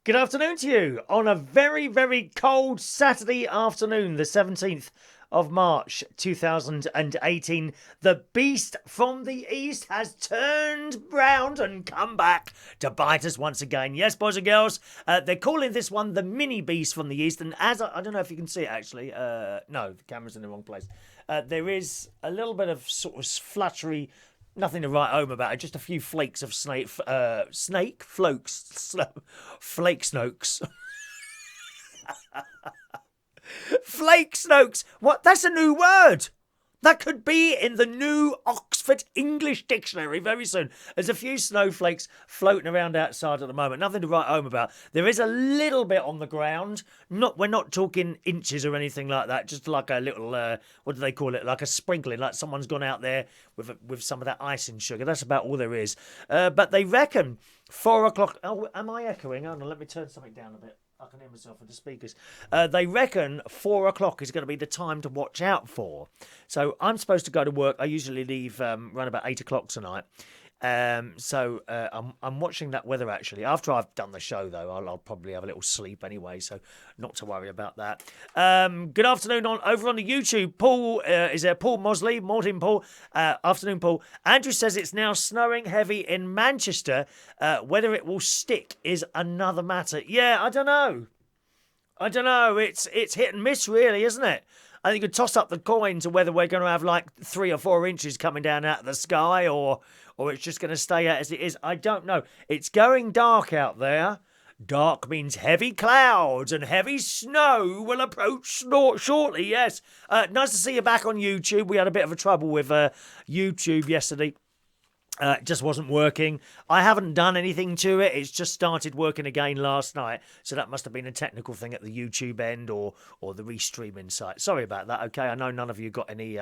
Good afternoon to you on a very, very cold Saturday afternoon, the 17th of March 2018. The beast from the east has turned round and come back to bite us once again. Yes, boys and girls, they're calling this one the mini beast from the east. And as I don't know if you can see it actually. No, the camera's in the wrong place. There is a little bit of sort of fluttery. Nothing to write home about. Just a few flakes of flake snokes. Flake snokes. What? That's a new word. That could be in the new Oxford English Dictionary very soon. There's a few snowflakes floating around outside at the moment. Nothing to write home about. There is a little bit on the ground. We're not talking inches or anything like that. Just like a little, what do they call it? Like a sprinkling. Like someone's gone out there with some of that icing sugar. That's about all there is. But they reckon 4 o'clock. Oh, am I echoing? Hold on, let me turn something down a bit. I can hear myself with the speakers. They reckon 4 o'clock is going to be the time to watch out for. So I'm supposed to go to work. I usually leave around about 8 o'clock tonight. So I'm watching that weather actually. After I've done the show though, I'll probably have a little sleep anyway, so not to worry about that. Good afternoon over on the YouTube. Paul is there. Paul Mosley, morning Paul. Afternoon Paul. Andrew says it's now snowing heavy in Manchester. Whether it will stick is another matter. Yeah, I don't know. It's hit and miss really, isn't it? I think you could toss up the coin to whether we're going to have like 3 or 4 inches coming down out of the sky or it's just going to stay out as it is. I don't know. It's going dark out there. Dark means heavy clouds and heavy snow will approach shortly, yes. Nice to see you back on YouTube. We had a bit of a trouble with YouTube yesterday. It just wasn't working. I haven't done anything to it. It's just started working again last night. So that must have been a technical thing at the YouTube end or the restreaming site. Sorry about that, okay? I know none of you got any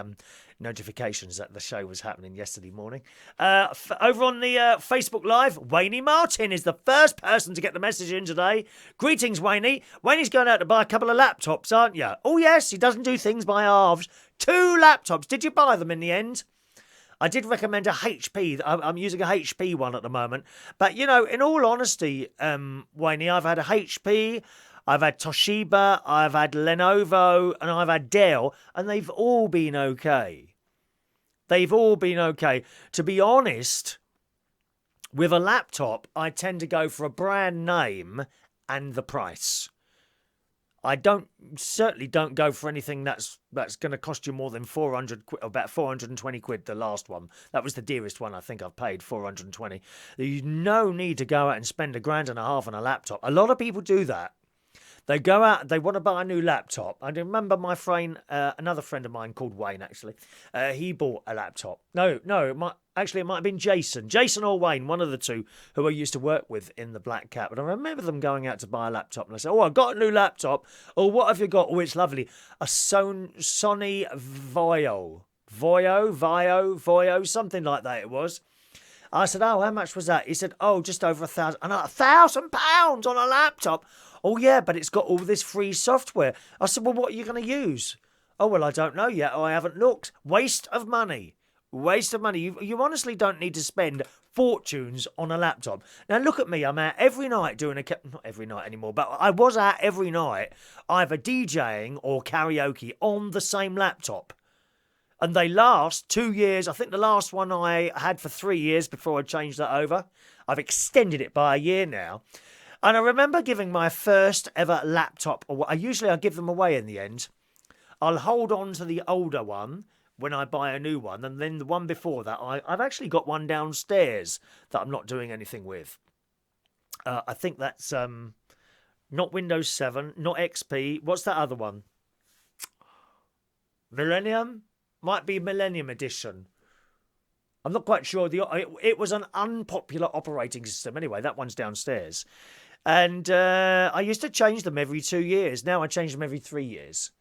notifications that the show was happening yesterday morning. Over on the Facebook Live, Waynie Martin is the first person to get the message in today. Greetings, Waynie. Waynie's going out to buy a couple of laptops, aren't you? Oh, yes, he doesn't do things by halves. 2 laptops. Did you buy them in the end? I did recommend a HP. I'm using a HP one at the moment. But, you know, in all honesty, Wayne, I've had a HP, I've had Toshiba, I've had Lenovo, and I've had Dell, and they've all been okay. They've all been okay. To be honest, with a laptop, I tend to go for a brand name and the price. I certainly don't go for anything that's going to cost you more than 400 quid, about 420 quid, the last one. That was the dearest one I think I've paid, 420. There's no need to go out and spend £1.5 grand on a laptop. A lot of people do that. They go out, they want to buy a new laptop. I remember my friend, another friend of mine called Wayne, actually. He bought a laptop. No, it might have been Jason. Jason or Wayne, one of the two, who I used to work with in the Black Cat. But I remember them going out to buy a laptop. And I said, I got a new laptop. Oh, what have you got? Oh, it's lovely. A Sony Voyo, something like that it was. I said, how much was that? He said, just over £1,000. And £1,000 on a laptop? Oh, yeah, but it's got all this free software. I said, well, what are you going to use? Oh, well, I don't know yet. I haven't looked. Waste of money. Waste of money. You honestly don't need to spend fortunes on a laptop. Now, look at me. I'm out every night doing not every night anymore, but I was out every night either DJing or karaoke on the same laptop. And they last 2 years. I think the last one I had for 3 years before I changed that over. I've extended it by a year now. And I remember giving my first ever laptop away. I give them away in the end. I'll hold on to the older one when I buy a new one. And then the one before that, I've actually got one downstairs that I'm not doing anything with. I think that's not Windows 7, not XP. What's that other one? Millennium? Might be Millennium Edition. I'm not quite sure. It was an unpopular operating system. Anyway, that one's downstairs. And I used to change them every 2 years. Now I change them every 3 years.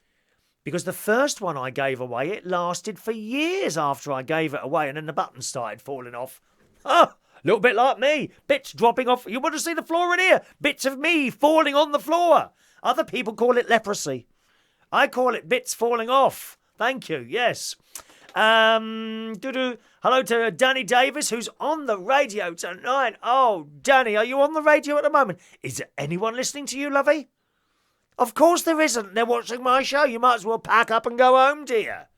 Because the first one I gave away, it lasted for years after I gave it away. And then the buttons started falling off. A little bit like me. Bits dropping off. You want to see the floor in here? Bits of me falling on the floor. Other people call it leprosy. I call it bits falling off. Thank you, yes. Hello to Danny Davis, who's on the radio tonight. Oh, Danny, are you on the radio at the moment? Is there anyone listening to you, lovey? Of course there isn't. They're watching my show. You might as well pack up and go home, dear.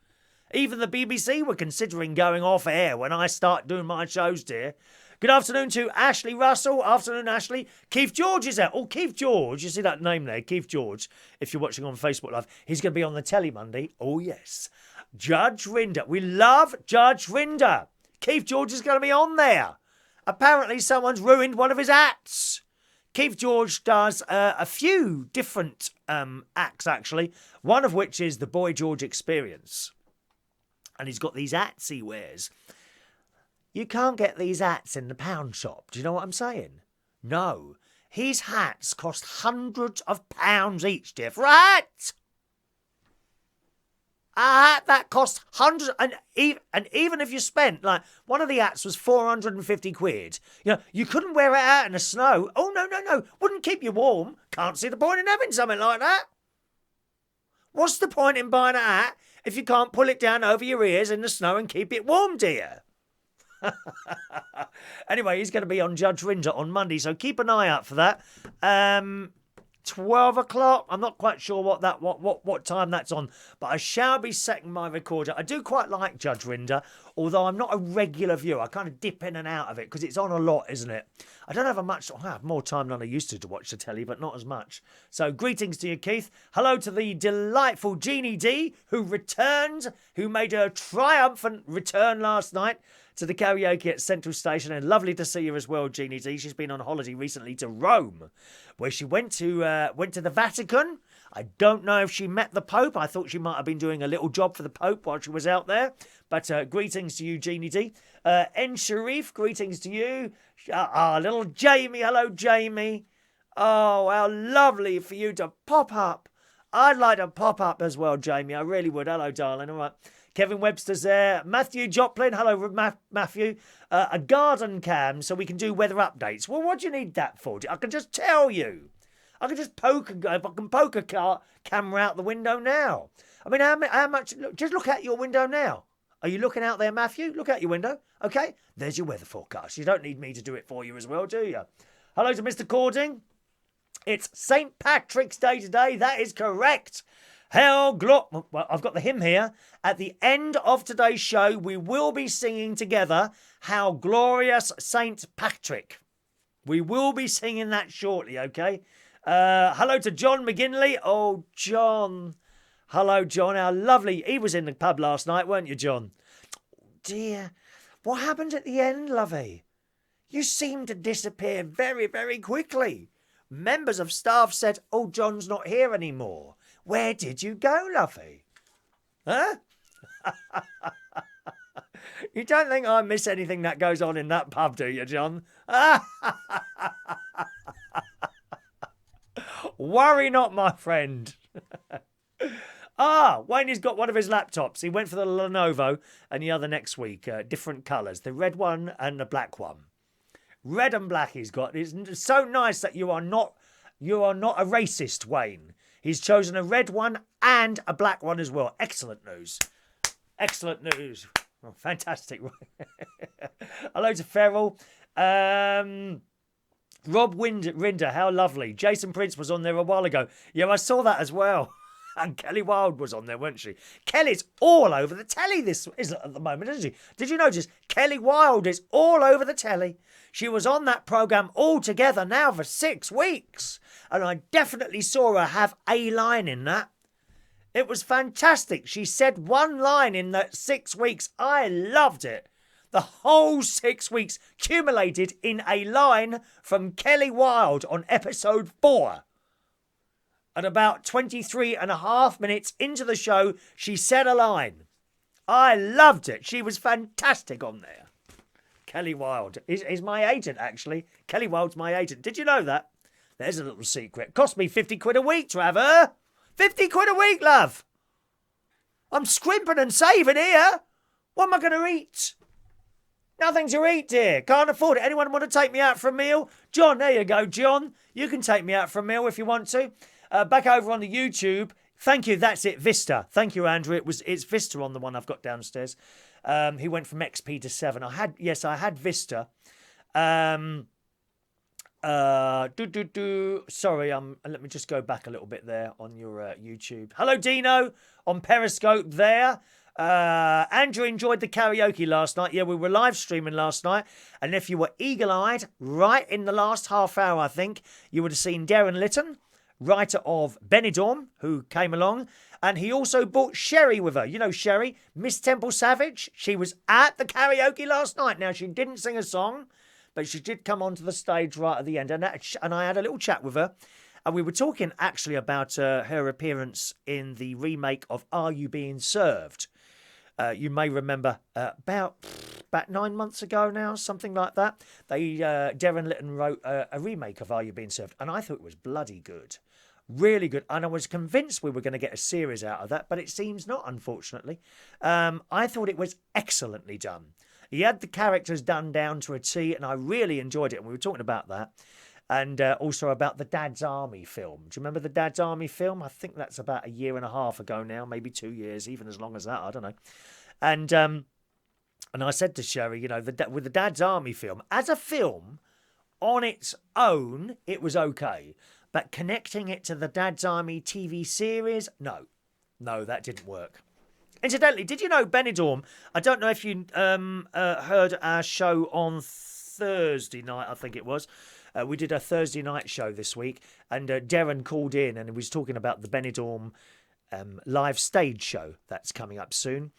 Even the BBC were considering going off air when I start doing my shows, dear. Good afternoon to Ashley Russell. Afternoon, Ashley. Keith George is out. Oh, Keith George. You see that name there? Keith George. If you're watching on Facebook Live, he's going to be on the telly Monday. Oh, yes. Judge Rinder. We love Judge Rinder. Keith George is going to be on there. Apparently, someone's ruined one of his hats. Keith George does a few different acts, actually. One of which is the Boy George Experience. And he's got these hats he wears. You can't get these hats in the pound shop. Do you know what I'm saying? No. His hats cost hundreds of pounds each, dear, for a hat. A hat that costs hundreds, and even if you spent, like, one of the hats was 450 quid. You know, you couldn't wear it out in the snow. Oh, no. Wouldn't keep you warm. Can't see the point in having something like that. What's the point in buying a hat if you can't pull it down over your ears in the snow and keep it warm, dear? Anyway, he's going to be on Judge Rinder on Monday, so keep an eye out for that. 12 o'clock. I'm not quite sure what time that's on, but I shall be setting my recorder. I do quite like Judge Rinder, although I'm not a regular viewer. I kind of dip in and out of it because it's on a lot, isn't it? I don't have I have more time than I used to watch the telly, but not as much. So greetings to you, Keith. Hello to the delightful Jeannie Dee, who returned, who made a triumphant return last night to the karaoke at Central Station, and lovely to see her as well, Jeannie Dee. She's been on holiday recently to Rome, where she went to the Vatican. I don't know if she met the Pope. I thought she might have been doing a little job for the Pope while she was out there. But greetings to you, Jeannie Dee. N. Sharif, greetings to you. Little Jamie. Hello, Jamie. Oh, how lovely for you to pop up. I'd like to pop up as well, Jamie. I really would. Hello, darling. All right. Kevin Webster's there. Matthew Joplin. Hello, Matthew. A garden cam so we can do weather updates. Well, what do you need that for? I can just tell you. I can just poke a camera out the window now. I mean, how much? Just look out your window now. Are you looking out there, Matthew? Look out your window. Okay, there's your weather forecast. You don't need me to do it for you as well, do you? Hello to Mr. Cording. It's St. Patrick's Day today. That is correct. Well, I've got the hymn here. At the end of today's show, we will be singing together How Glorious St. Patrick. We will be singing that shortly, okay? Hello to John McGinley. Oh, John. Hello, John. How lovely. He was in the pub last night, weren't you, John? Oh, dear. What happened at the end, lovey? You seemed to disappear very, very quickly. Members of staff said, oh, John's not here anymore. Where did you go, lovey? Huh? You don't think I miss anything that goes on in that pub, do you, John? Worry not, my friend. Wayne's got one of his laptops. He went for the Lenovo and the other next week. Different colours. The red one and the black one. Red and black he's got. It's so nice that you are not a racist, Wayne. He's chosen a red one and a black one as well. Excellent news. Excellent news. Oh, fantastic. Hello to Ferrell. Rob Rinder, how lovely. Jason Prince was on there a while ago. Yeah, I saw that as well. And Kelly Wilde was on there, wasn't she? Kelly's all over the telly at the moment, isn't she? Did you notice? Kelly Wilde is all over the telly. She was on that programme all together now for 6 weeks. And I definitely saw her have a line in that. It was fantastic. She said one line in that 6 weeks. I loved it. The whole 6 weeks accumulated in a line from Kelly Wilde on episode 4. At about 23 and a half minutes into the show, she said a line. I loved it. She was fantastic on there. Kelly Wilde is my agent, actually. Kelly Wilde's my agent. Did you know that? There's a little secret. Cost me 50 quid a week to have her. 50 quid a week, love. I'm scrimping and saving here. What am I going to eat? Nothing to eat, dear. Can't afford it. Anyone want to take me out for a meal? John, there you go, John. You can take me out for a meal if you want to. Back over on the YouTube, Thank you. That's it. Vista. Thank you, Andrew. It's Vista on the one I've got downstairs. He went from XP to 7. I had Vista. Sorry, let me just go back a little bit there on your YouTube. Hello, Dino on Periscope there. Andrew enjoyed the karaoke last night. Yeah, we were live streaming last night. And if you were eagle-eyed, right in the last half hour, I think, you would have seen Derren Litten, writer of Benidorm, who came along. And he also brought Sherrie with her. You know Sherrie, Miss Temple Savage. She was at the karaoke last night. Now, she didn't sing a song, but she did come onto the stage right at the end. And I had a little chat with her. And we were talking actually about her appearance in the remake of Are You Being Served? You may remember about 9 months ago now, something like that. Derren Litten wrote a remake of Are You Being Served? And I thought it was bloody good. Really good. And I was convinced we were going to get a series out of that, but it seems not, unfortunately. I thought it was excellently done. He had the characters done down to a T, and I really enjoyed it. And we were talking about that. And also about the Dad's Army film. Do you remember the Dad's Army film? I think that's about 1.5 years ago now, maybe 2 years, even as long as that, I don't know. And I said to Sherrie, you know, with the Dad's Army film, as a film, on its own, it was okay. But connecting it to the Dad's Army TV series, no, that didn't work. Incidentally, did you know Benidorm? I don't know if you heard our show on Thursday night, I think it was. We did a Thursday night show this week, and Derren called in and he was talking about the Benidorm live stage show that's coming up soon,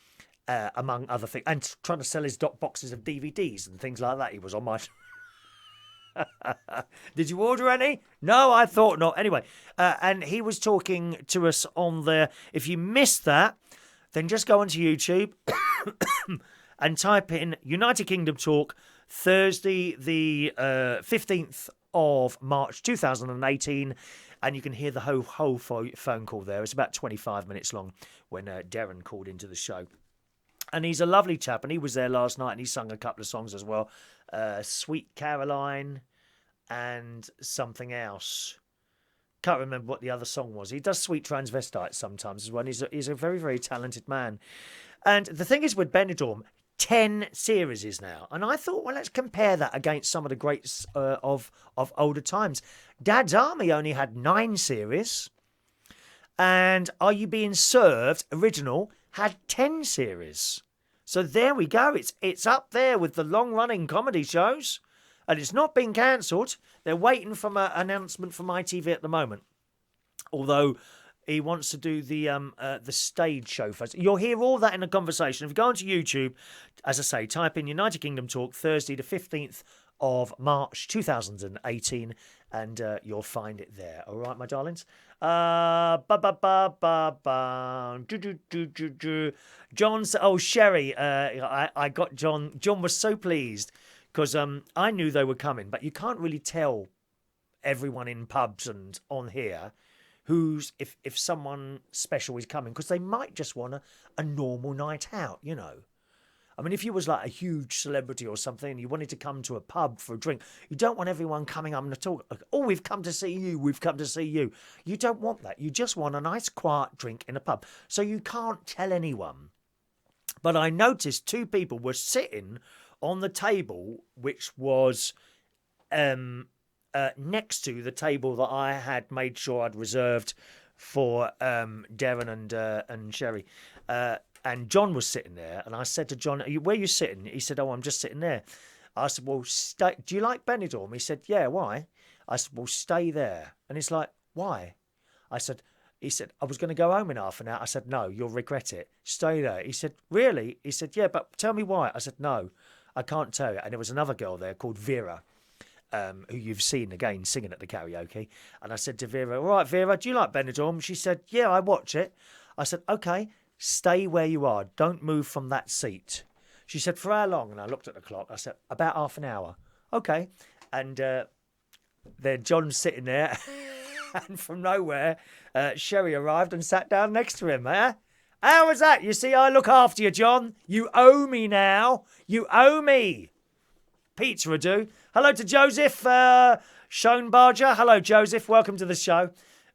among other things, and trying to sell his boxes of DVDs and things like that. He was on my... Did you order any? No, I thought not. Anyway, and he was talking to us on there. If you missed that, then just go onto YouTube and type in United Kingdom Talk Thursday, the 15th of March 2018, and you can hear the whole phone call there. It's about 25 minutes long when Derren called into the show. And he's a lovely chap, and he was there last night, and he sung a couple of songs as well. Sweet Caroline and something else. Can't remember what the other song was. He does Sweet Transvestite sometimes as well. He's a very, very talented man. And the thing is with Benidorm, 10 series now. And I thought, well, let's compare that against some of the greats of older times. Dad's Army only had 9 series. And Are You Being Served, original, had 10 series. So there we go. It's up there with the long-running comedy shows. And it's not been cancelled. They're waiting for an announcement from ITV at the moment. Although he wants to do the stage show first. You'll hear all that in the conversation. If you go onto YouTube, as I say, type in United Kingdom Talk Thursday the 15th of March 2018 and you'll find it there. All right, my darlings? John said, oh, Sherrie, I got John. John was so pleased because I knew they were coming, but you can't really tell everyone in pubs and on here who's if someone special is coming, because they might just want a normal night out, you know. I mean, if you was like a huge celebrity or something and you wanted to come to a pub for a drink, you don't want everyone coming up and talk, oh, we've come to see you, we've come to see you. You don't want that. You just want a nice quiet drink in a pub. So you can't tell anyone. But I noticed 2 people were sitting on the table, which was next to the table that I had made sure I'd reserved for Derren and Sherrie. And John was sitting there, and I said to John, where are you sitting? He said, oh, I'm just sitting there. I said, well, do you like Benidorm? He said, yeah, why? I said, well, stay there. And he's like, why? He said, I was going to go home in half an hour. I said, no, you'll regret it. Stay there. He said, really? He said, yeah, but tell me why. I said, no, I can't tell you. And there was another girl there called Vera, who you've seen again singing at the karaoke. And I said to Vera, all right, Vera, do you like Benidorm? She said, yeah, I watch it. I said, okay, stay where you are. Don't move from that seat. She said, for how long? And I looked at the clock. I said, about half an hour. Okay. And then John's sitting there. And from nowhere, Sherrie arrived and sat down next to him. How was that? You see, I look after you, John. You owe me now. You owe me. Pizza do. Hello to Joseph Schoenbarger. Hello, Joseph. Welcome to the show.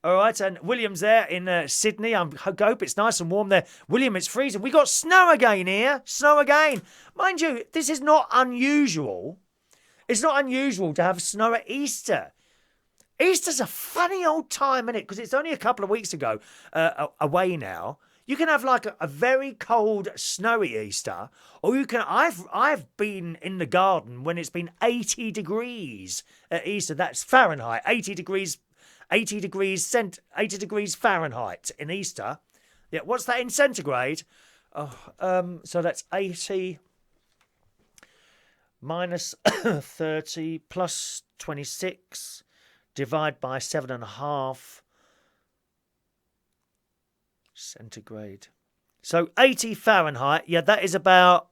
All right, and William's there in Sydney. I hope it's nice and warm there. William, it's freezing. We got snow again here. Snow again. Mind you, this is not unusual. It's not unusual to have snow at Easter. Easter's a funny old time, isn't it? Because it's only a couple of weeks ago away now. You can have like a very cold, snowy Easter, or you can. I've been in the garden when it's been 80 degrees at Easter. That's Fahrenheit. 80 degrees Fahrenheit in Easter. Yeah, what's that in centigrade? Oh, so that's 80 minus 30 plus 26 divide by 7.5 centigrade. So 80 Fahrenheit, yeah, that is about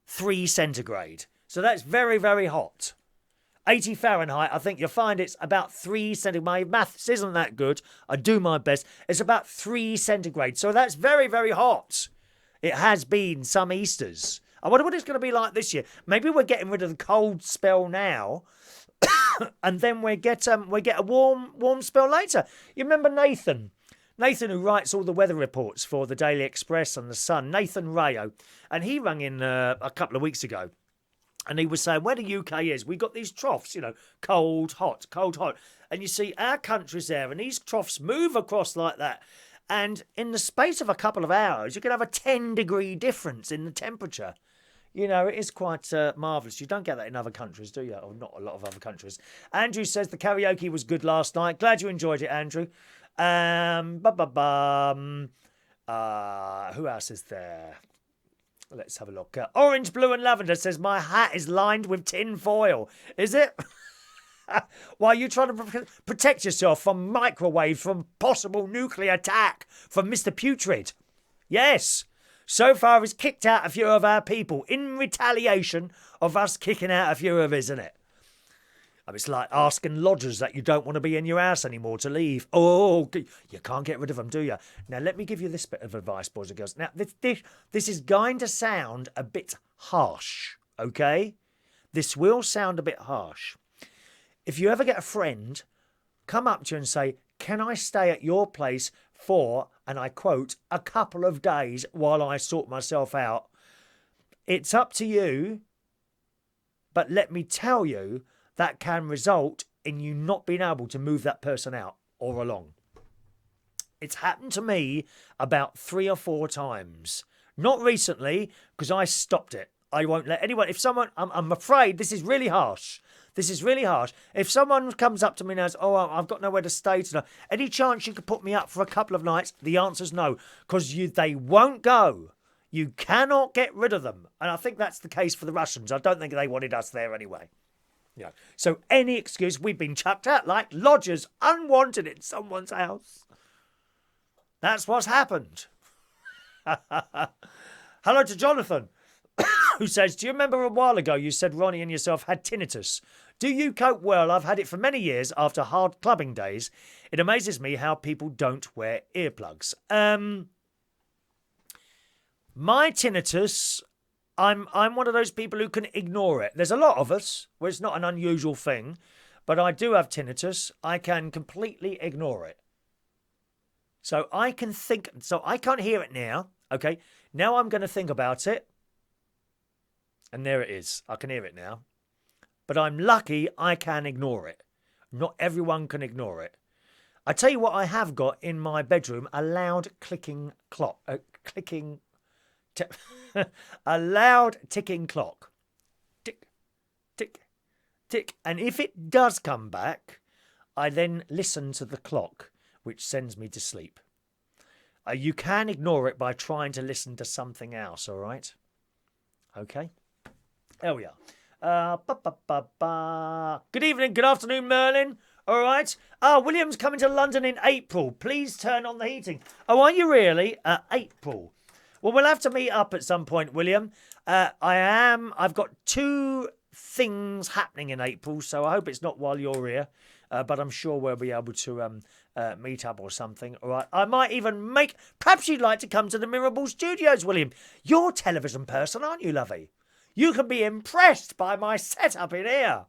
3 centigrade. So that's very, very hot. 80 Fahrenheit, I think you'll find it's about 3 centigrade. My maths isn't that good. I do my best. It's about 3 centigrade. So that's very, very hot. It has been some Easters. I wonder what it's going to be like this year. Maybe we're getting rid of the cold spell now, and then we get a warm spell later. You remember Nathan? Nathan, who writes all the weather reports for the Daily Express and the Sun. Nathan Rayo. And he rang in a couple of weeks ago. And he was saying where the UK is, we got these troughs, cold, hot, cold, hot. And you see our country's there, and these troughs move across like that. And in the space of a couple of hours, you can have a 10-degree difference in the temperature. It is quite marvellous. You don't get that in other countries, do you? Or not a lot of other countries. Andrew says the karaoke was good last night. Glad you enjoyed it, Andrew. Who else is there? Let's have a look. Orange, Blue and Lavender says, my hat is lined with tin foil. Is it? While you trying to protect yourself from microwaves, from possible nuclear attack from Mr. Putrid. Yes. So far he's kicked out a few of our people in retaliation of us kicking out a few of his, isn't it? It's like asking lodgers that you don't want to be in your house anymore to leave. Oh, you can't get rid of them, do you? Now, let me give you this bit of advice, boys and girls. Now, this is going to sound a bit harsh, okay? This will sound a bit harsh. If you ever get a friend come up to you and say, can I stay at your place for, and I quote, a couple of days while I sort myself out, it's up to you, but let me tell you, that can result in you not being able to move that person out or along. It's happened to me about 3 or 4 times. Not recently, because I stopped it. I won't let anyone... If someone... I'm afraid this is really harsh. This is really harsh. If someone comes up to me and says, oh, I've got nowhere to stay tonight, any chance you could put me up for a couple of nights? The answer's no, because they won't go. You cannot get rid of them. And I think that's the case for the Russians. I don't think they wanted us there anyway. Yeah. So any excuse, we've been chucked out like lodgers, unwanted in someone's house. That's what's happened. Hello to Jonathan, who says, do you remember a while ago you said Ronnie and yourself had tinnitus? Do you cope well? I've had it for many years after hard clubbing days. It amazes me how people don't wear earplugs. My tinnitus... I'm one of those people who can ignore it. There's a lot of us where it's not an unusual thing, but I do have tinnitus. I can completely ignore it. So I can think, so I can't hear it now. Okay, now I'm going to think about it. And there it is. I can hear it now. But I'm lucky I can ignore it. Not everyone can ignore it. I tell you what I have got in my bedroom, a loud clicking clock. A loud ticking clock. Tick, tick, tick. And if it does come back, I then listen to the clock, which sends me to sleep. You can ignore it by trying to listen to something else, all right? Okay? There we are. Good evening, good afternoon, Merlin. All right. William's coming to London in April. Please turn on the heating. Oh, are you really? April. Well, we'll have to meet up at some point, William. I've got 2 things happening in April, so I hope it's not while you're here. But I'm sure we'll be able to meet up or something. All right. I might even perhaps you'd like to come to the Mirable Studios, William. You're a television person, aren't you, lovey? You can be impressed by my setup in here.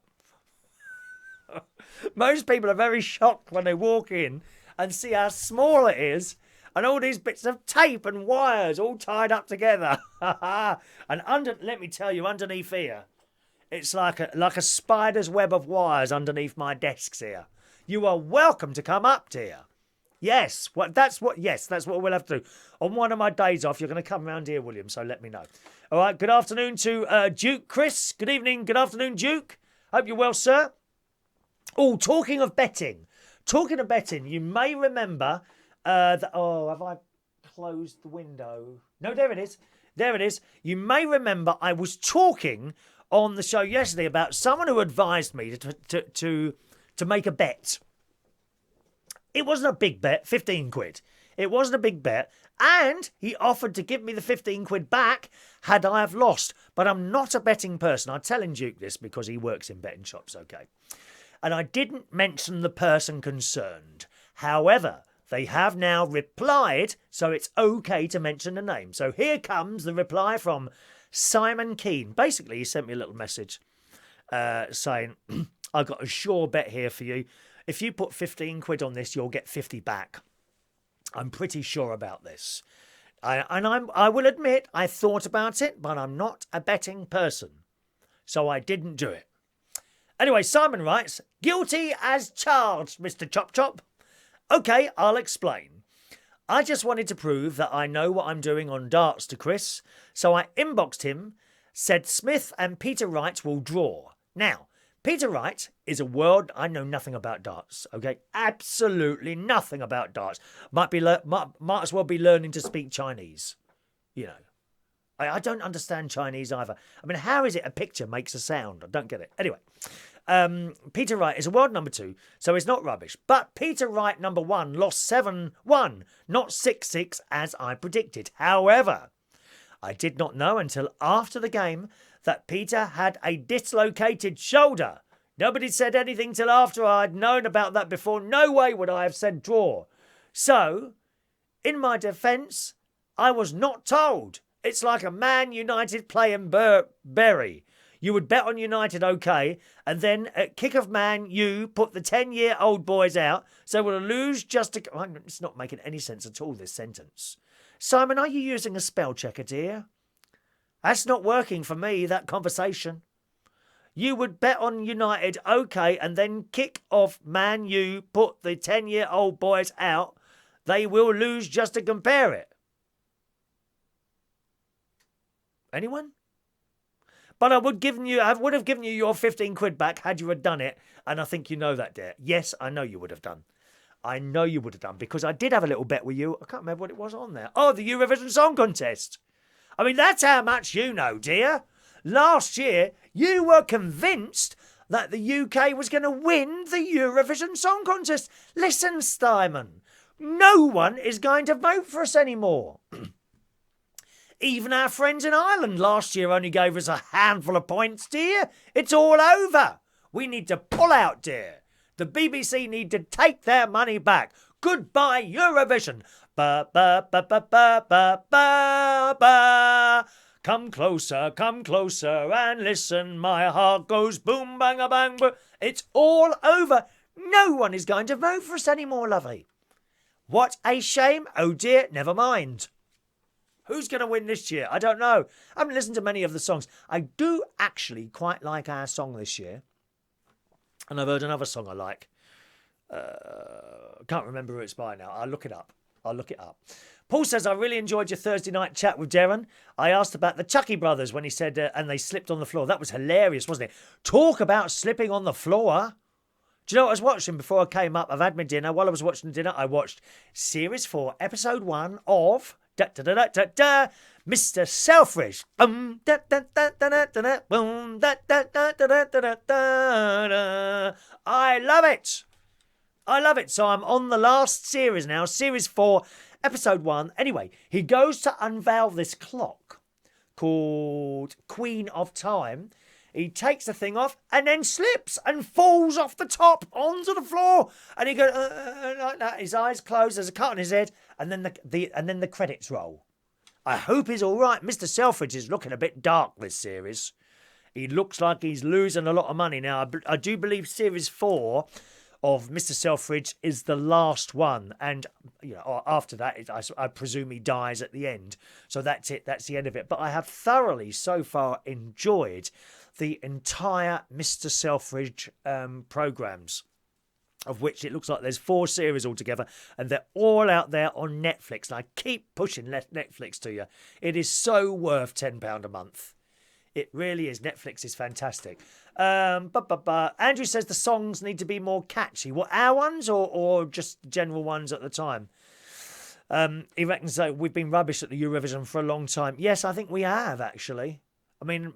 Most people are very shocked when they walk in and see how small it is. And all these bits of tape and wires all tied up together. And let me tell you, underneath here, it's like a spider's web of wires underneath my desks here. You are welcome to come up, dear. Yes, that's what we'll have to do. On one of my days off, you're going to come round here, William, so let me know. All right, good afternoon to Duke Chris. Good evening, good afternoon, Duke. Hope you're well, sir. Oh, talking of betting, you may remember have I closed the window? No, there it is. You may remember I was talking on the show yesterday about someone who advised me to make a bet. It wasn't a big bet, 15 quid. It wasn't a big bet. And he offered to give me the 15 quid back had I have lost. But I'm not a betting person. I'm telling Duke this because he works in betting shops, okay? And I didn't mention the person concerned. However, they have now replied, so it's okay to mention the name. So here comes the reply from Simon Keane. Basically, he sent me a little message saying, I've got a sure bet here for you. If you put 15 quid on this, you'll get 50 back. I'm pretty sure about this. I will admit I thought about it, but I'm not a betting person. So I didn't do it. Anyway, Simon writes, guilty as charged, Mr. Chop Chop. Okay, I'll explain. I just wanted to prove that I know what I'm doing on darts to Chris, so I inboxed him, said Smith and Peter Wright will draw. Now, Peter Wright is a word I know nothing about darts, okay? Absolutely nothing about darts. Might as well be learning to speak Chinese, you know. I don't understand Chinese either. I mean, how is it a picture makes a sound? I don't get it. Anyway, Peter Wright is a world number 2, so it's not rubbish. But Peter Wright number 1 lost 7-1, not 6-6 as I predicted. However, I did not know until after the game that Peter had a dislocated shoulder. Nobody said anything till after I'd known about that before. No way would I have said draw. So, in my defence, I was not told. It's like a Man United playing Bury. You would bet on United, okay, and then at kick of Man, you put the 10-year-old boys out, so we'll lose just to... It's not making any sense at all, this sentence. Simon, are you using a spell checker, dear? That's not working for me, that conversation. You would bet on United, okay, and then kick off Man U, put the 10-year-old boys out. They will lose just to compare it. Anyone? But I would have given you your 15 quid back had you had done it, and I think you know that, dear. Yes, I know you would have done. I know you would have done, because I did have a little bet with you. I can't remember what it was on there. Oh, the Eurovision Song Contest. I mean, that's how much you know, dear. Last year, you were convinced that the UK was going to win the Eurovision Song Contest. Listen, Simon, no one is going to vote for us anymore. Even our friends in Ireland last year only gave us a handful of points, dear. It's all over. We need to pull out, dear. The BBC need to take their money back. Goodbye, Eurovision. Ba ba ba ba ba ba ba ba. Come closer, and listen. My heart goes boom, bang, a bang, boom. It's all over. No one is going to vote for us anymore, lovely. What a shame. Oh dear, never mind. Who's going to win this year? I don't know. I haven't listened to many of the songs. I do actually quite like our song this year. And I've heard another song I like. Can't remember who it's by now. I'll look it up. Paul says, I really enjoyed your Thursday night chat with Derren. I asked about the Chucky brothers when he said, and they slipped on the floor. That was hilarious, wasn't it? Talk about slipping on the floor. Do you know what I was watching before I came up? I've had my dinner. While I was watching dinner, I watched Series 4, Episode 1 of Mr. Selfridge. I love it. So I'm on the last series now, Series 4, Episode 1. Anyway, he goes to unveil this clock called Queen of Time. He takes the thing off and then slips and falls off the top onto the floor. And he goes like that. His eyes closed. There's a cut on his head, and then the credits roll. I hope he's all right. Mr. Selfridge is looking a bit dark this series. He looks like he's losing a lot of money now. I do believe Series 4 of Mr. Selfridge is the last one, and after that, I presume he dies at the end. So that's it. That's the end of it. But I have thoroughly so far enjoyed the entire Mr. Selfridge programs, of which it looks like there's 4 series altogether, and they're all out there on Netflix. And I keep pushing Netflix to you. It is so worth £10 a month. It really is. Netflix is fantastic. Andrew says the songs need to be more catchy. What, our ones or just general ones at the time? He reckons that we've been rubbish at the Eurovision for a long time. Yes, I think we have, actually. I mean,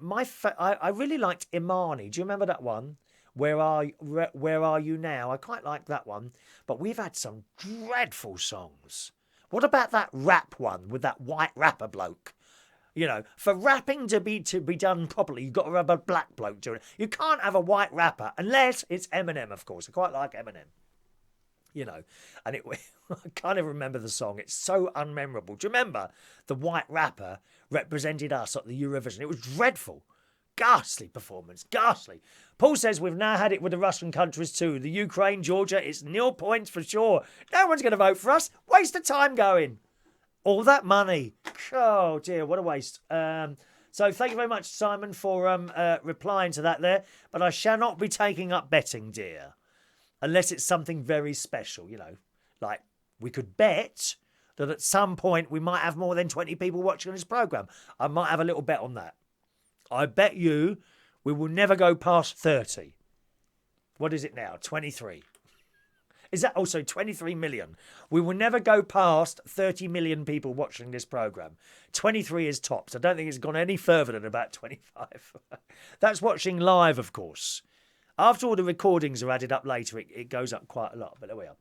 I really liked Imani. Do you remember that one? Where are you now? I quite like that one. But we've had some dreadful songs. What about that rap one with that white rapper bloke? For rapping to be done properly, you've got to have a black bloke doing it. You can't have a white rapper unless it's Eminem, of course. I quite like Eminem. And I kind of remember the song. It's so unmemorable. Do you remember the white rapper represented us at the Eurovision? It was dreadful. Ghastly performance. Ghastly. Paul says we've now had it with the Russian countries too. The Ukraine, Georgia, it's 0 points for sure. No one's going to vote for us. Waste of time going. All that money. Oh, dear, what a waste. So thank you very much, Simon, for replying to that there. But I shall not be taking up betting, dear. Unless it's something very special, Like, we could bet that at some point we might have more than 20 people watching this programme. I might have a little bet on that. I bet you we will never go past 30. What is it now? 23. Is that also 23 million? We will never go past 30 million people watching this programme. 23 is tops. I don't think it's gone any further than about 25. That's watching live, of course. After all the recordings are added up later, it goes up quite a lot. But there we are.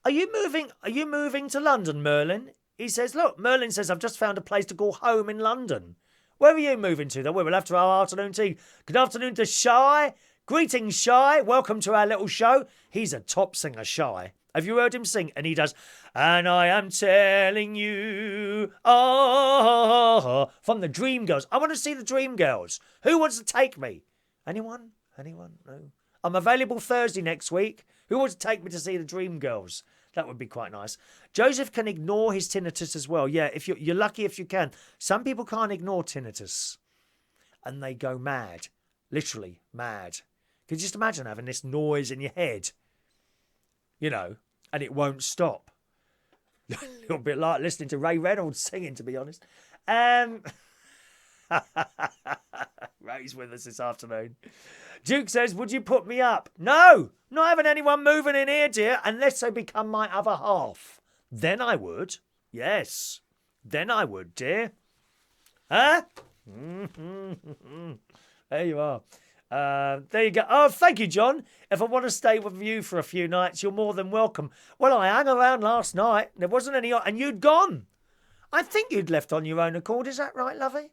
Are you moving to London, Merlin? He says, look, Merlin says, I've just found a place to call home in London. Where are you moving to, though? We'll have to have our afternoon tea. Good afternoon to Shy. Greetings, Shy. Welcome to our little show. He's a top singer, Shy. Have you heard him sing? And he does, and I am telling you, from the Dream Girls. I want to see the Dream Girls. Who wants to take me? Anyone? No. I'm available Thursday next week. Who wants to take me to see the Dream Girls? That would be quite nice. Joseph can ignore his tinnitus as well. Yeah, if you're lucky if you can. Some people can't ignore tinnitus. And they go mad. Literally mad. Can you just imagine having this noise in your head? And it won't stop. A little bit like listening to Ray Reynolds singing, to be honest. Ray's with us this afternoon. Duke says, would you put me up? No, not having anyone moving in here, dear, unless they become my other half. Then I would. Yes. Then I would, dear. Huh? There you are. There you go. Oh, thank you, John. If I want to stay with you for a few nights, you're more than welcome. Well, I hung around last night. There wasn't any, and you'd gone. I think you'd left on your own accord. Is that right, lovey?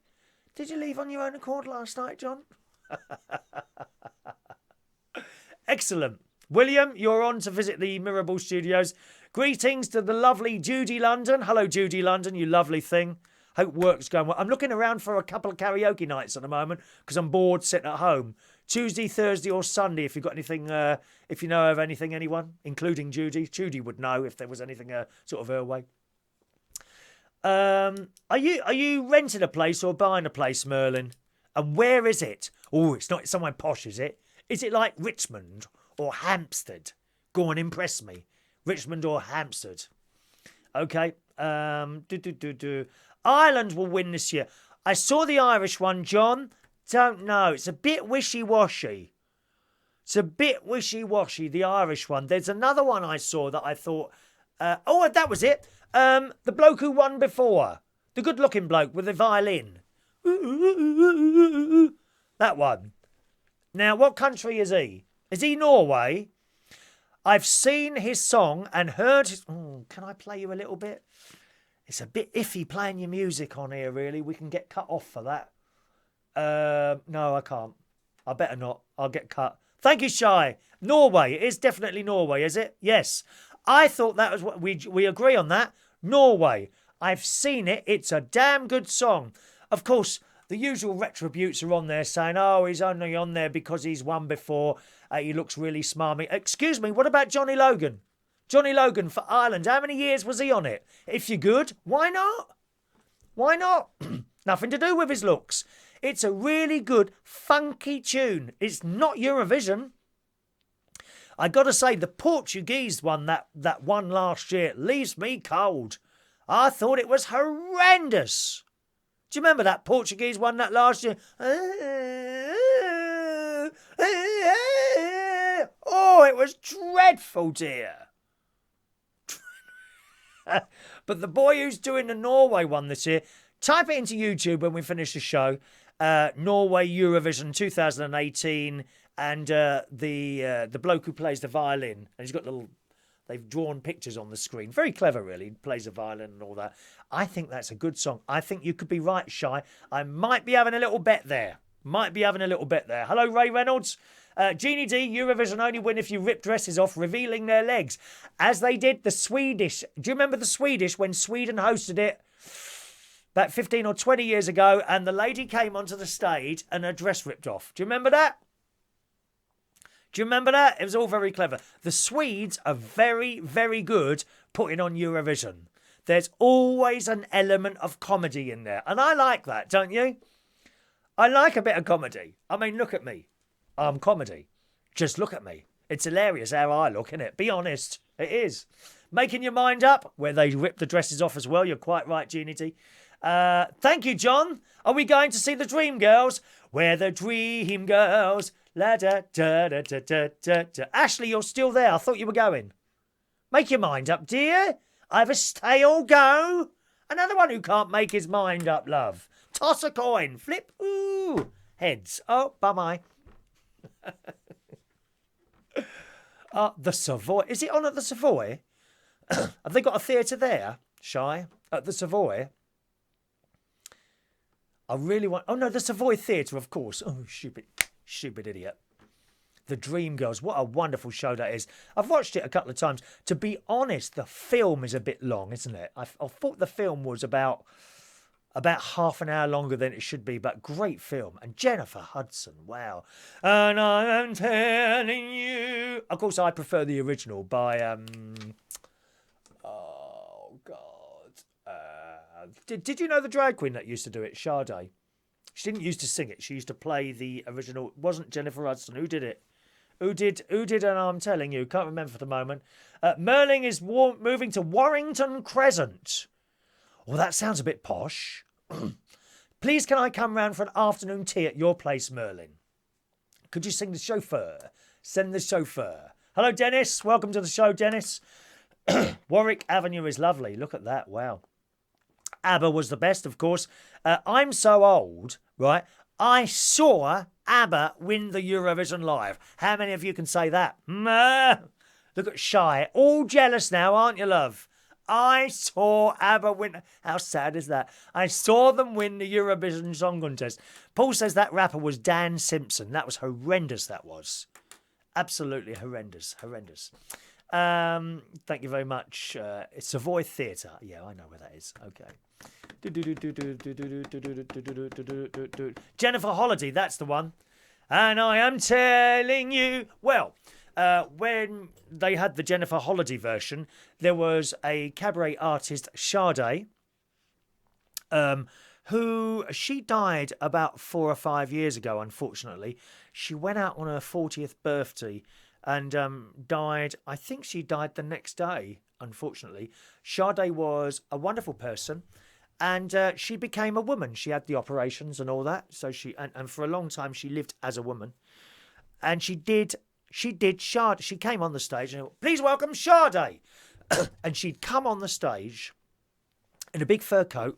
Did you leave on your own accord last night, John? Excellent. William, you're on to visit the Mirable Studios. Greetings to the lovely Judy London. Hello, Judy London, you lovely thing. Hope work's going well. I'm looking around for a couple of karaoke nights at the moment because I'm bored sitting at home. Tuesday, Thursday or Sunday, if you've got anything, if you know of anything, anyone, including Judy. Judy would know if there was anything sort of her way. Are you renting a place or buying a place, Merlin? And where is it? Oh, it's not somewhere posh, is it? Is it like Richmond or Hampstead? Go on, impress me. Richmond or Hampstead. Okay. Ireland will win this year. I saw the Irish one, John. Don't know. It's a bit wishy-washy. The Irish one. There's another one I saw that I thought... that was it. The bloke who won before. The good-looking bloke with the violin. That one. Now, what country is he? Is he Norway? I've seen his song and heard his... Oh, can I play you a little bit? It's a bit iffy playing your music on here, really. We can get cut off for that. No, I can't. I better not. I'll get cut. Thank you, Shy. Norway. It is definitely Norway, is it? Yes. I thought that was what we agree on that. Norway. I've seen it. It's a damn good song. Of course, The usual retributes are on there saying, oh, he's only on there because he's won before. He looks really smarmy. Excuse me, what about Johnny Logan? Johnny Logan for Ireland. How many years was he on it? If you're good, why not? Why not? Nothing to do with his looks. It's a really good, funky tune. It's not Eurovision. I got to say, the Portuguese one that won last year leaves me cold. I thought it was horrendous. Do you remember that Portuguese one that last year? Oh, it was dreadful, dear. But the boy who's doing the Norway one this year, type it into YouTube when we finish the show. Norway Eurovision 2018, and the bloke who plays the violin, and he's got they've drawn pictures on the screen. Very clever, really. He plays the violin and all that. I think that's a good song. I think you could be right, Shy. I might be having a little bet there. Hello, Ray Reynolds. Jeannie Dee, Eurovision only win if you rip dresses off, revealing their legs. As they did the Swedish. Do you remember the Swedish when Sweden hosted it about 15 or 20 years ago, and the lady came onto the stage and her dress ripped off? Do you remember that? It was all very clever. The Swedes are very, very good putting on Eurovision. There's always an element of comedy in there. And I like that, don't you? I like a bit of comedy. I mean, look at me. I'm comedy. Just look at me. It's hilarious how I look, isn't it? Be honest. It is. Making your mind up, where they rip the dresses off as well. You're quite right, Jeannie Dee. Thank you, John. Are we going to see the Dream Girls? We're the Dream Girls. La da da da da da da da. Ashley, you're still there. I thought you were going. Make your mind up, dear. Either stay or go. Another one who can't make his mind up, love. Toss a coin. Flip. Ooh. Heads. Oh, bye-bye. The Savoy. Is it on at the Savoy? Have they got a theatre there, Shy? At the Savoy? I really want... Oh, no, the Savoy Theatre, of course. Oh, stupid idiot. The Dream Girls. What a wonderful show that is. I've watched it a couple of times. To be honest, the film is a bit long, isn't it? I thought the film was about half an hour longer than it should be, but great film. And Jennifer Hudson, wow. And I am telling you... Of course, I prefer the original by... Oh, God. Did you know the drag queen that used to do it, Sade? She didn't used to sing it. She used to play the original. It wasn't Jennifer Hudson. Who did it? Who did? And I'm telling you, can't remember for the moment. Merling is moving to Warrington Crescent. Well, that sounds a bit posh. Please, can I come round for an afternoon tea at your place, Merlin? Could you sing the chauffeur? Send the chauffeur. Hello, Dennis. Welcome to the show, Dennis. Warwick Avenue is lovely. Look at that. Wow. ABBA was the best, of course. I'm so old, right? I saw ABBA win the Eurovision live. How many of you can say that? Look at Shy. All jealous now, aren't you, love? I saw ABBA win. How sad is that? I saw them win the Eurovision Song Contest. Paul says that rapper was Dan Simpson. That was horrendous, that was. Absolutely horrendous. Thank you very much. It's Savoy Theatre. Yeah, I know where that is. Okay. Jennifer Holiday, that's the one. And I am telling you, well, when they had the Jennifer Holiday version, there was a cabaret artist, Sade, who she died about 4 or 5 years ago, unfortunately. She went out on her 40th birthday and died. I think she died the next day, unfortunately. Sade was a wonderful person, and she became a woman. She had the operations and all that, so and for a long time she lived as a woman, and she did Sade. She came on the stage and, please welcome Sade, and she'd come on the stage in a big fur coat,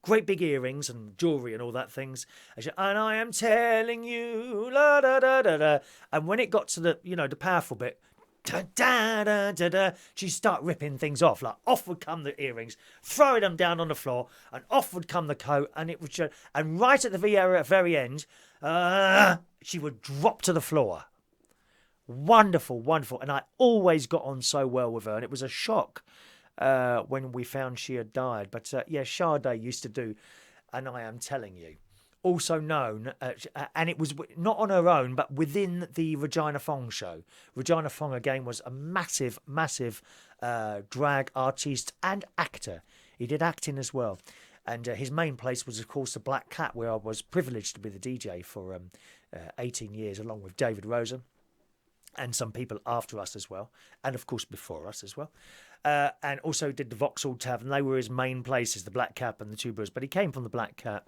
great big earrings and jewellery and all that things. And I am telling you, la da da da da. And when it got to the, the powerful bit, da da da da da, she'd start ripping things off. Like, off would come the earrings, throwing them down on the floor, and off would come the coat, and it would just, and right at the very end, she would drop to the floor. Wonderful, wonderful. And I always got on so well with her, and it was a shock when we found she had died. But yeah, Sade used to do, and I am telling you. also known, and it was not on her own, but within the Regina Fong show. Regina Fong, again, was a massive, massive drag artiste and actor. He did acting as well. And his main place was, of course, the Black Cat, where I was privileged to be the DJ for 18 years, along with David Rosen and some people after us as well, and, of course, before us as well. And also did the Vauxhall Tavern. They were his main places, the Black Cat and the Two Brewers. But he came from the Black Cat.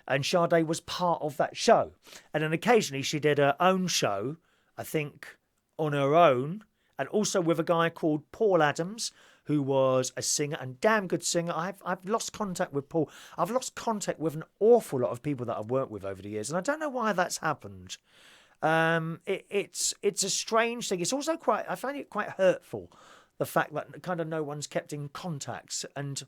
And Sade was part of that show. And then occasionally she did her own show, I think, on her own, and also with a guy called Paul Adams, who was a singer and damn good singer. I've lost contact with Paul. I've lost contact with an awful lot of people that I've worked with over the years, and I don't know why that's happened. It's a strange thing. It's also I find it quite hurtful, the fact that kind of no one's kept in contact. And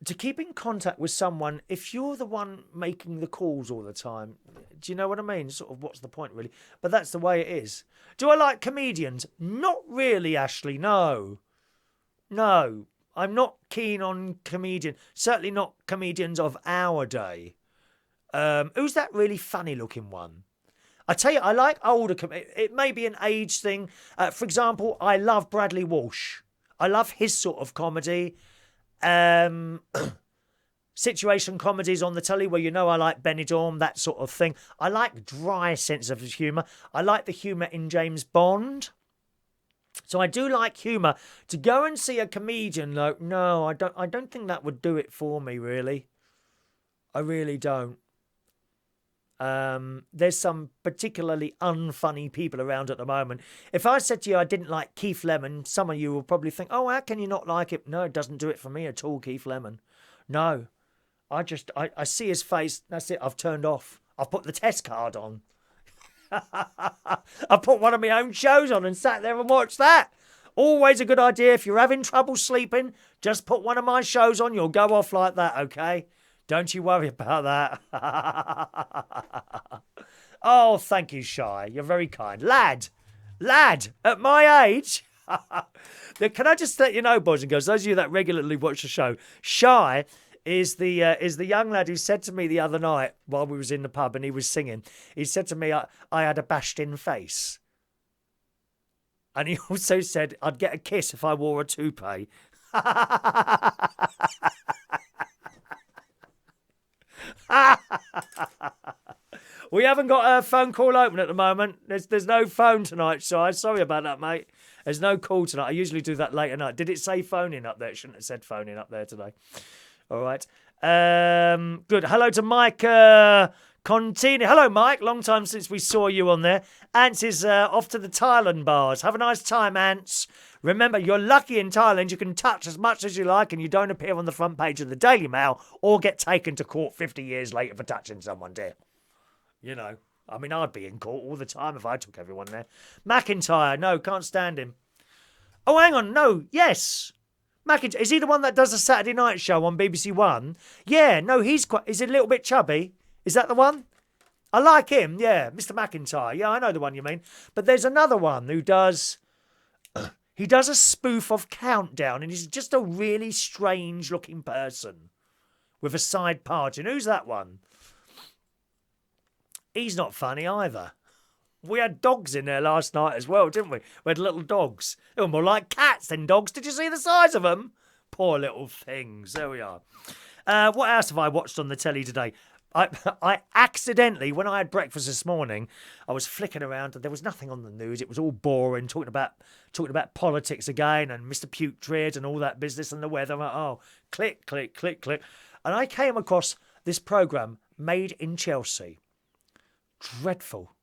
to keep in contact with someone, if you're the one making the calls all the time, do you know what I mean? Sort of, what's the point, really? But that's the way it is. Do I like comedians? Not really, Ashley, no. No, I'm not keen on comedians. Certainly not comedians of our day. Who's that really funny-looking one? I tell you, I like older comedians. It may be an age thing. For example, I love Bradley Walsh. I love his sort of comedy. Situation comedies on the telly where, you know, I like Benidorm, that sort of thing. I like dry sense of humour. I like the humour in James Bond. So I do like humour. To go and see a comedian, though, no, I don't think that would do it for me, really. I really don't. There's some particularly unfunny people around at the moment. If I said to you I didn't like Keith Lemon, some of you will probably think, oh, how can you not like it? No, it doesn't do it for me at all, Keith Lemon. No, I see his face, that's it, I've turned off. I've put the test card on. I put one of my own shows on and sat there and watched that. Always a good idea. If you're having trouble sleeping, just put one of my shows on, you'll go off like that, okay? Don't you worry about that. Oh, thank you, Shy. You're very kind. Lad, at my age. Can I just let you know, boys and girls, those of you that regularly watch the show, Shy is the young lad who said to me the other night while we was in the pub and he was singing, he said to me, I had a bashed-in face. And he also said I'd get a kiss if I wore a toupee. We haven't got a phone call open at the moment. There's no phone tonight, Si. Sorry about that, mate. There's no call tonight. I usually do that late at night. Did it say phone in up there? It shouldn't have said phone in up there today. All right. Good. Hello to Mike Contini. Hello, Mike. Long time since we saw you on there. Ants is off to the Thailand bars. Have a nice time, Ants. Remember, you're lucky in Thailand. You can touch as much as you like and you don't appear on the front page of the Daily Mail or get taken to court 50 years later for touching someone, dear. You know, I mean, I'd be in court all the time if I took everyone there. McIntyre, no, can't stand him. Oh, hang on, no, yes. McIntyre, is he the one that does the Saturday night show on BBC One? Yeah, no, is he a little bit chubby? Is that the one? I like him, yeah, Mr. McIntyre. Yeah, I know the one you mean. But there's another one who does... He does a spoof of Countdown, and he's just a really strange-looking person with a side part. And who's that one? He's not funny either. We had dogs in there last night as well, didn't we? We had little dogs. They were more like cats than dogs. Did you see the size of them? Poor little things. There we are. What else have I watched on the telly today? I accidentally, when I had breakfast this morning, I was flicking around and there was nothing on the news. It was all boring, talking about politics again and Mr. Putrid and all that business and the weather. I'm like, oh, click, click, click, click. And I came across this programme, Made in Chelsea. Dreadful.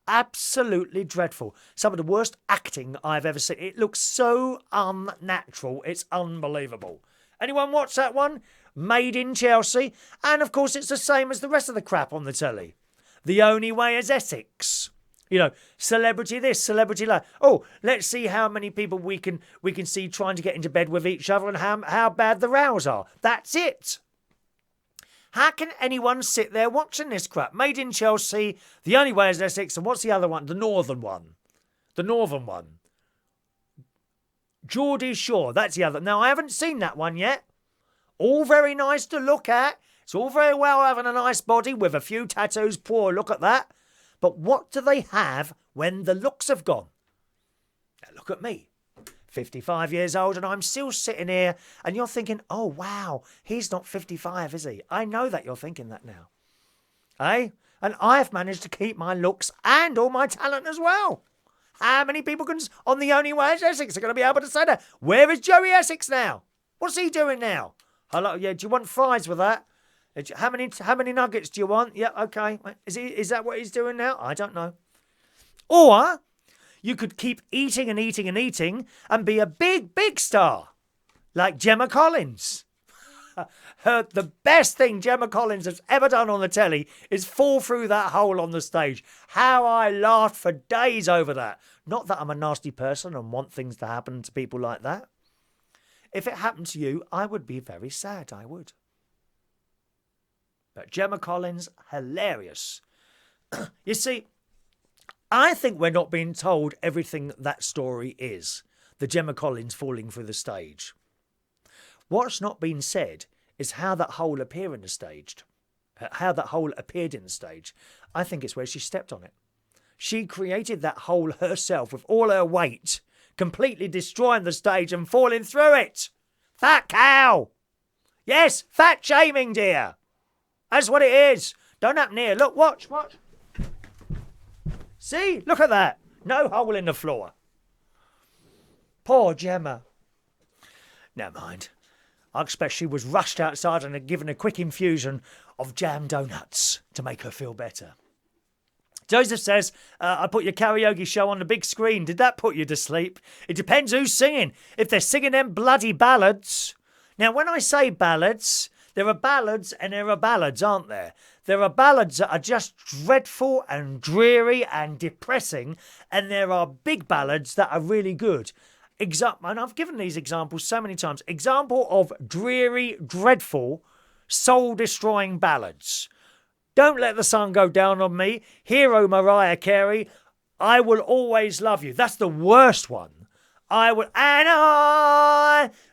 Absolutely dreadful. Some of the worst acting I've ever seen. It looks so unnatural. It's unbelievable. Anyone watch that one? Made in Chelsea. And of course it's the same as the rest of the crap on the telly. The Only Way is Essex. You know, celebrity this, celebrity that. Oh, let's see how many people we can see trying to get into bed with each other and how bad the rows are. That's it. How can anyone sit there watching this crap? Made in Chelsea, The Only Way is Essex, and what's the other one? The Northern one. The Northern one. Geordie Shore, that's the other. Now, I haven't seen that one yet. All very nice to look at. It's all very well having a nice body with a few tattoos. Poor, look at that. But what do they have when the looks have gone? Now look at me. 55 years old and I'm still sitting here and you're thinking, oh, wow, he's not 55, is he? I know that you're thinking that now. Eh? And I've managed to keep my looks and all my talent as well. How many people on The Only Way is Essex are going to be able to say that? Where is Joey Essex now? What's he doing now? Hello, yeah, do you want fries with that? How many nuggets do you want? Yeah, okay. Is that what he's doing now? I don't know. Or you could keep eating and eating and eating and be a big, big star. Like Gemma Collins. The best thing Gemma Collins has ever done on the telly is fall through that hole on the stage. How I laughed for days over that. Not that I'm a nasty person and want things to happen to people like that. If it happened to you, I would be very sad, I would. But Gemma Collins, hilarious. You see, I think we're not being told everything that story is. The Gemma Collins falling through the stage. What's not been said is how that hole appeared in the stage. How that hole appeared in the stage. I think it's where she stepped on it. She created that hole herself with all her weight, completely destroying the stage and falling through it. Fat cow. Yes, fat shaming, dear. That's what it is. Don't happen here. Look, watch. See? Look at that. No hole in the floor. Poor Gemma. Never mind. I expect she was rushed outside and had given a quick infusion of jam donuts to make her feel better. Joseph says, I put your karaoke show on the big screen. Did that put you to sleep? It depends who's singing. If they're singing them bloody ballads. Now, when I say ballads, there are ballads and there are ballads, aren't there? There are ballads that are just dreadful and dreary and depressing, and there are big ballads that are really good. And I've given these examples so many times. Example of dreary, dreadful, soul-destroying ballads. Don't Let the Sun Go Down on Me. Hero Mariah Carey. I Will Always Love You. That's the worst one. I will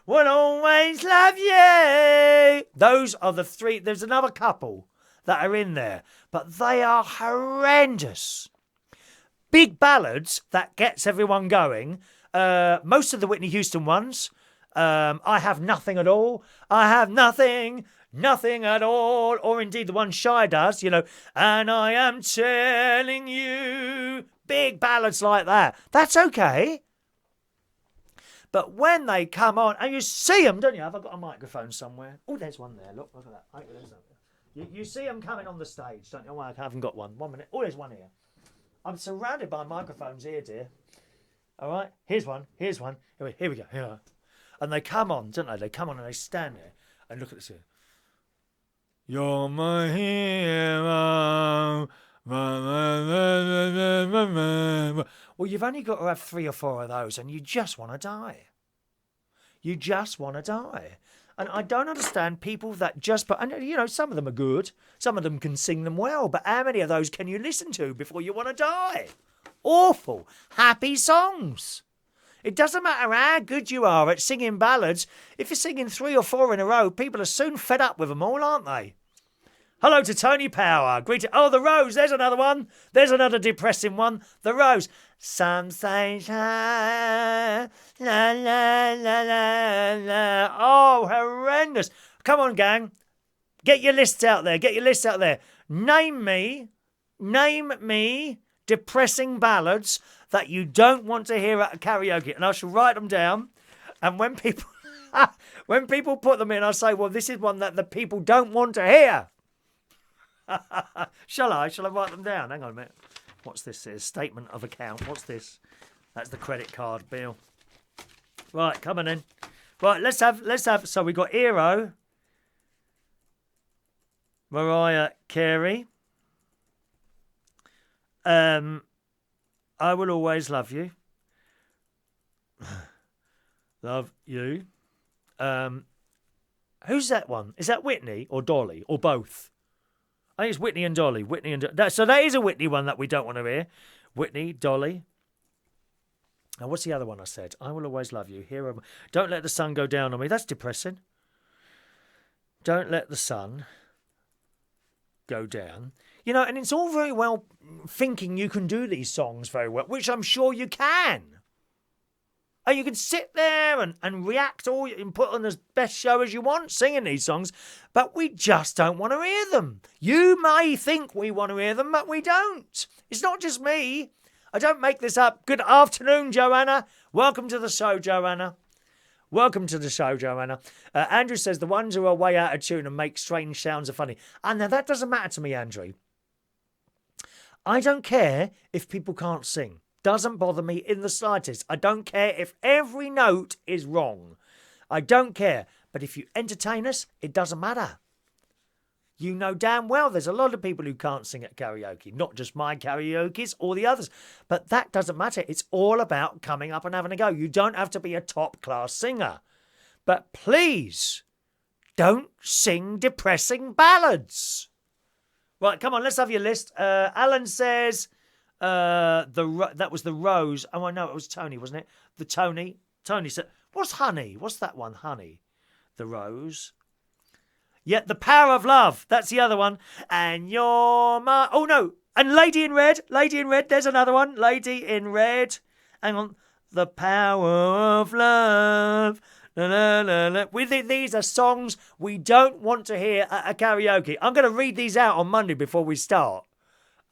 always love you. Those are the three. There's another couple that are in there, but they are horrendous. Big ballads that gets everyone going. Most of the Whitney Houston ones. I Have Nothing at All. I have nothing at all. Or indeed the one Shy does, and I am telling you. Big ballads like that. That's okay. But when they come on, and you see them, don't you? Have I got a microphone somewhere? Oh, there's one there. Look at that. You see them coming on the stage, don't you? Oh, I haven't got one. 1 minute. Oh, there's one here. I'm surrounded by microphones here, dear. All right? Here's one. Here we go. Here. And they come on, don't they? They come on and they stand there and look at this here. You're my hero. Well, you've only got to have 3 or 4 of those and you just want to die. You just want to die. And I don't understand people that just put, and some of them are good. Some of them can sing them well. But how many of those can you listen to before you want to die? Awful. Happy songs. It doesn't matter how good you are at singing ballads. If you're singing 3 or 4 in a row, people are soon fed up with them all, aren't they? Hello to Tony Power. Oh, The Rose. There's another one. There's another depressing one. The Rose. Some say la la la la la. Oh, horrendous. Come on, gang. Get your lists out there. Name me depressing ballads that you don't want to hear at a karaoke. And I shall write them down. And when people put them in, I say, well, this is one that the people don't want to hear. Shall I write them down? Hang on a minute. What's this? It's a statement of account. What's this? That's the credit card bill. Right, come on in. Right, let's have. So we got Hero, Mariah Carey. I Will Always Love You. Love you. Who's that one? Is that Whitney or Dolly or both? I think it's Whitney and Dolly. So that is a Whitney one that we don't want to hear. Whitney, Dolly. And what's the other one I said? I Will Always Love You. Hero. Don't Let the Sun Go Down on Me. That's depressing. Don't Let the Sun go down. You know, and it's all very well thinking you can do these songs very well, which I'm sure you can. And you can sit there and react all and put on the best show as you want singing these songs, but we just don't want to hear them. You may think we want to hear them, but we don't. It's not just me. I don't make this up. Good afternoon, Joanna. Welcome to the show, Joanna. Welcome to the show, Joanna. Andrew says the ones who are way out of tune and make strange sounds are funny. And now that doesn't matter to me, Andrew. I don't care if people can't sing. Doesn't bother me in the slightest. I don't care if every note is wrong. I don't care. But if you entertain us, it doesn't matter. You know damn well there's a lot of people who can't sing at karaoke. Not just my karaoke's or the others. But that doesn't matter. It's all about coming up and having a go. You don't have to be a top-class singer. But please, don't sing depressing ballads. Right, come on, let's have your list. Alan says... that was the Rose. Oh, I know, it was Tony, wasn't it? The Tony. Tony said, what's Honey? What's that one? Honey. The Rose. Yet the Power of Love. That's the other one. And you're my... Oh, no. And Lady in Red. Lady in Red. There's another one. Lady in Red. Hang on. The Power of Love. La, la, la, la. These are songs we don't want to hear at a karaoke. I'm going to read these out on Monday before we start.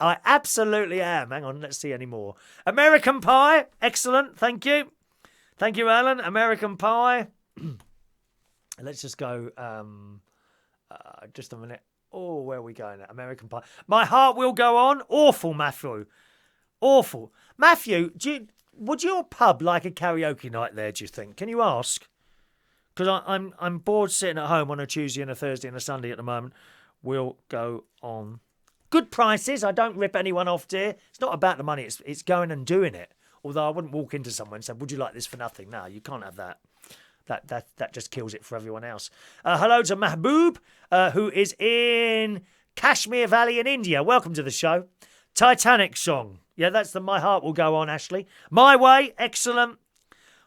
I absolutely am. Hang on, let's see any more. American Pie. Excellent. Thank you. Thank you, Alan. American Pie. Let's just go. Just a minute. Oh, where are we going? American Pie. My Heart Will Go On. Awful, Matthew. Awful. Matthew, would your pub like a karaoke night there, do you think? Can you ask? Because I'm bored sitting at home on a Tuesday and a Thursday and a Sunday at the moment. Will go on. Good prices. I don't rip anyone off, dear. It's not about the money. It's going and doing it. Although I wouldn't walk into someone and say, would you like this for nothing? No, you can't have that. That just kills it for everyone else. Hello to Mahboob, who is in Kashmir Valley in India. Welcome to the show. Titanic song. Yeah, that's the My Heart Will Go On, Ashley. My Way. Excellent.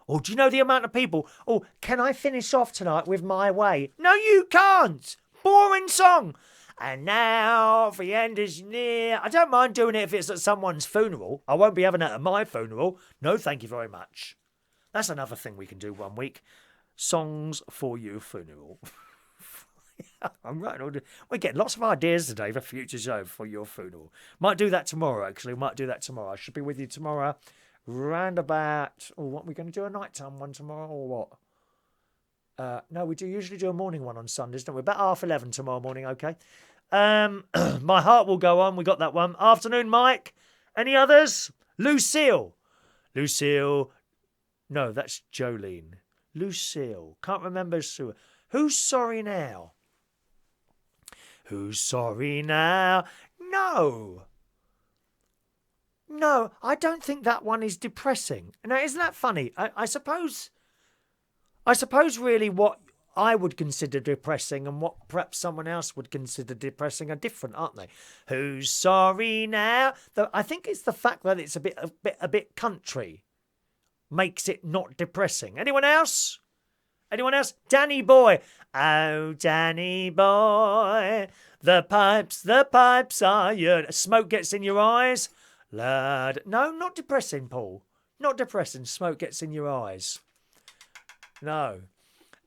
Oh, do you know the amount of people? Oh, can I finish off tonight with My Way? No, you can't. Boring song. And now the end is near. I don't mind doing it if it's at someone's funeral. I won't be having it at my funeral. No, thank you very much. That's another thing we can do one week. Songs for your funeral. I'm right. We're getting lots of ideas today for future show for your funeral. Might do that tomorrow, actually. Might do that tomorrow. I should be with you tomorrow. Round about... Oh, what are we going to do? A nighttime one tomorrow or what? No, we usually do a morning one on Sundays, don't we? About 11:30 tomorrow morning, okay? My Heart Will Go On. We got that one. Afternoon, Mike. Any others? Lucille. Lucille. No, that's Jolene. Lucille. Can't remember. Who's Sorry Now? Who's Sorry Now? No. No, I don't think that one is depressing. Now, isn't that funny? I suppose really what I would consider depressing and what perhaps someone else would consider depressing are different, aren't they? Who's sorry now? I think it's the fact that it's a bit country makes it not depressing. Anyone else? Anyone else? Danny Boy. Oh, Danny Boy, the pipes are your... Smoke gets in your eyes. Lad. No, not depressing, Paul. Not depressing. Smoke gets in your eyes. No.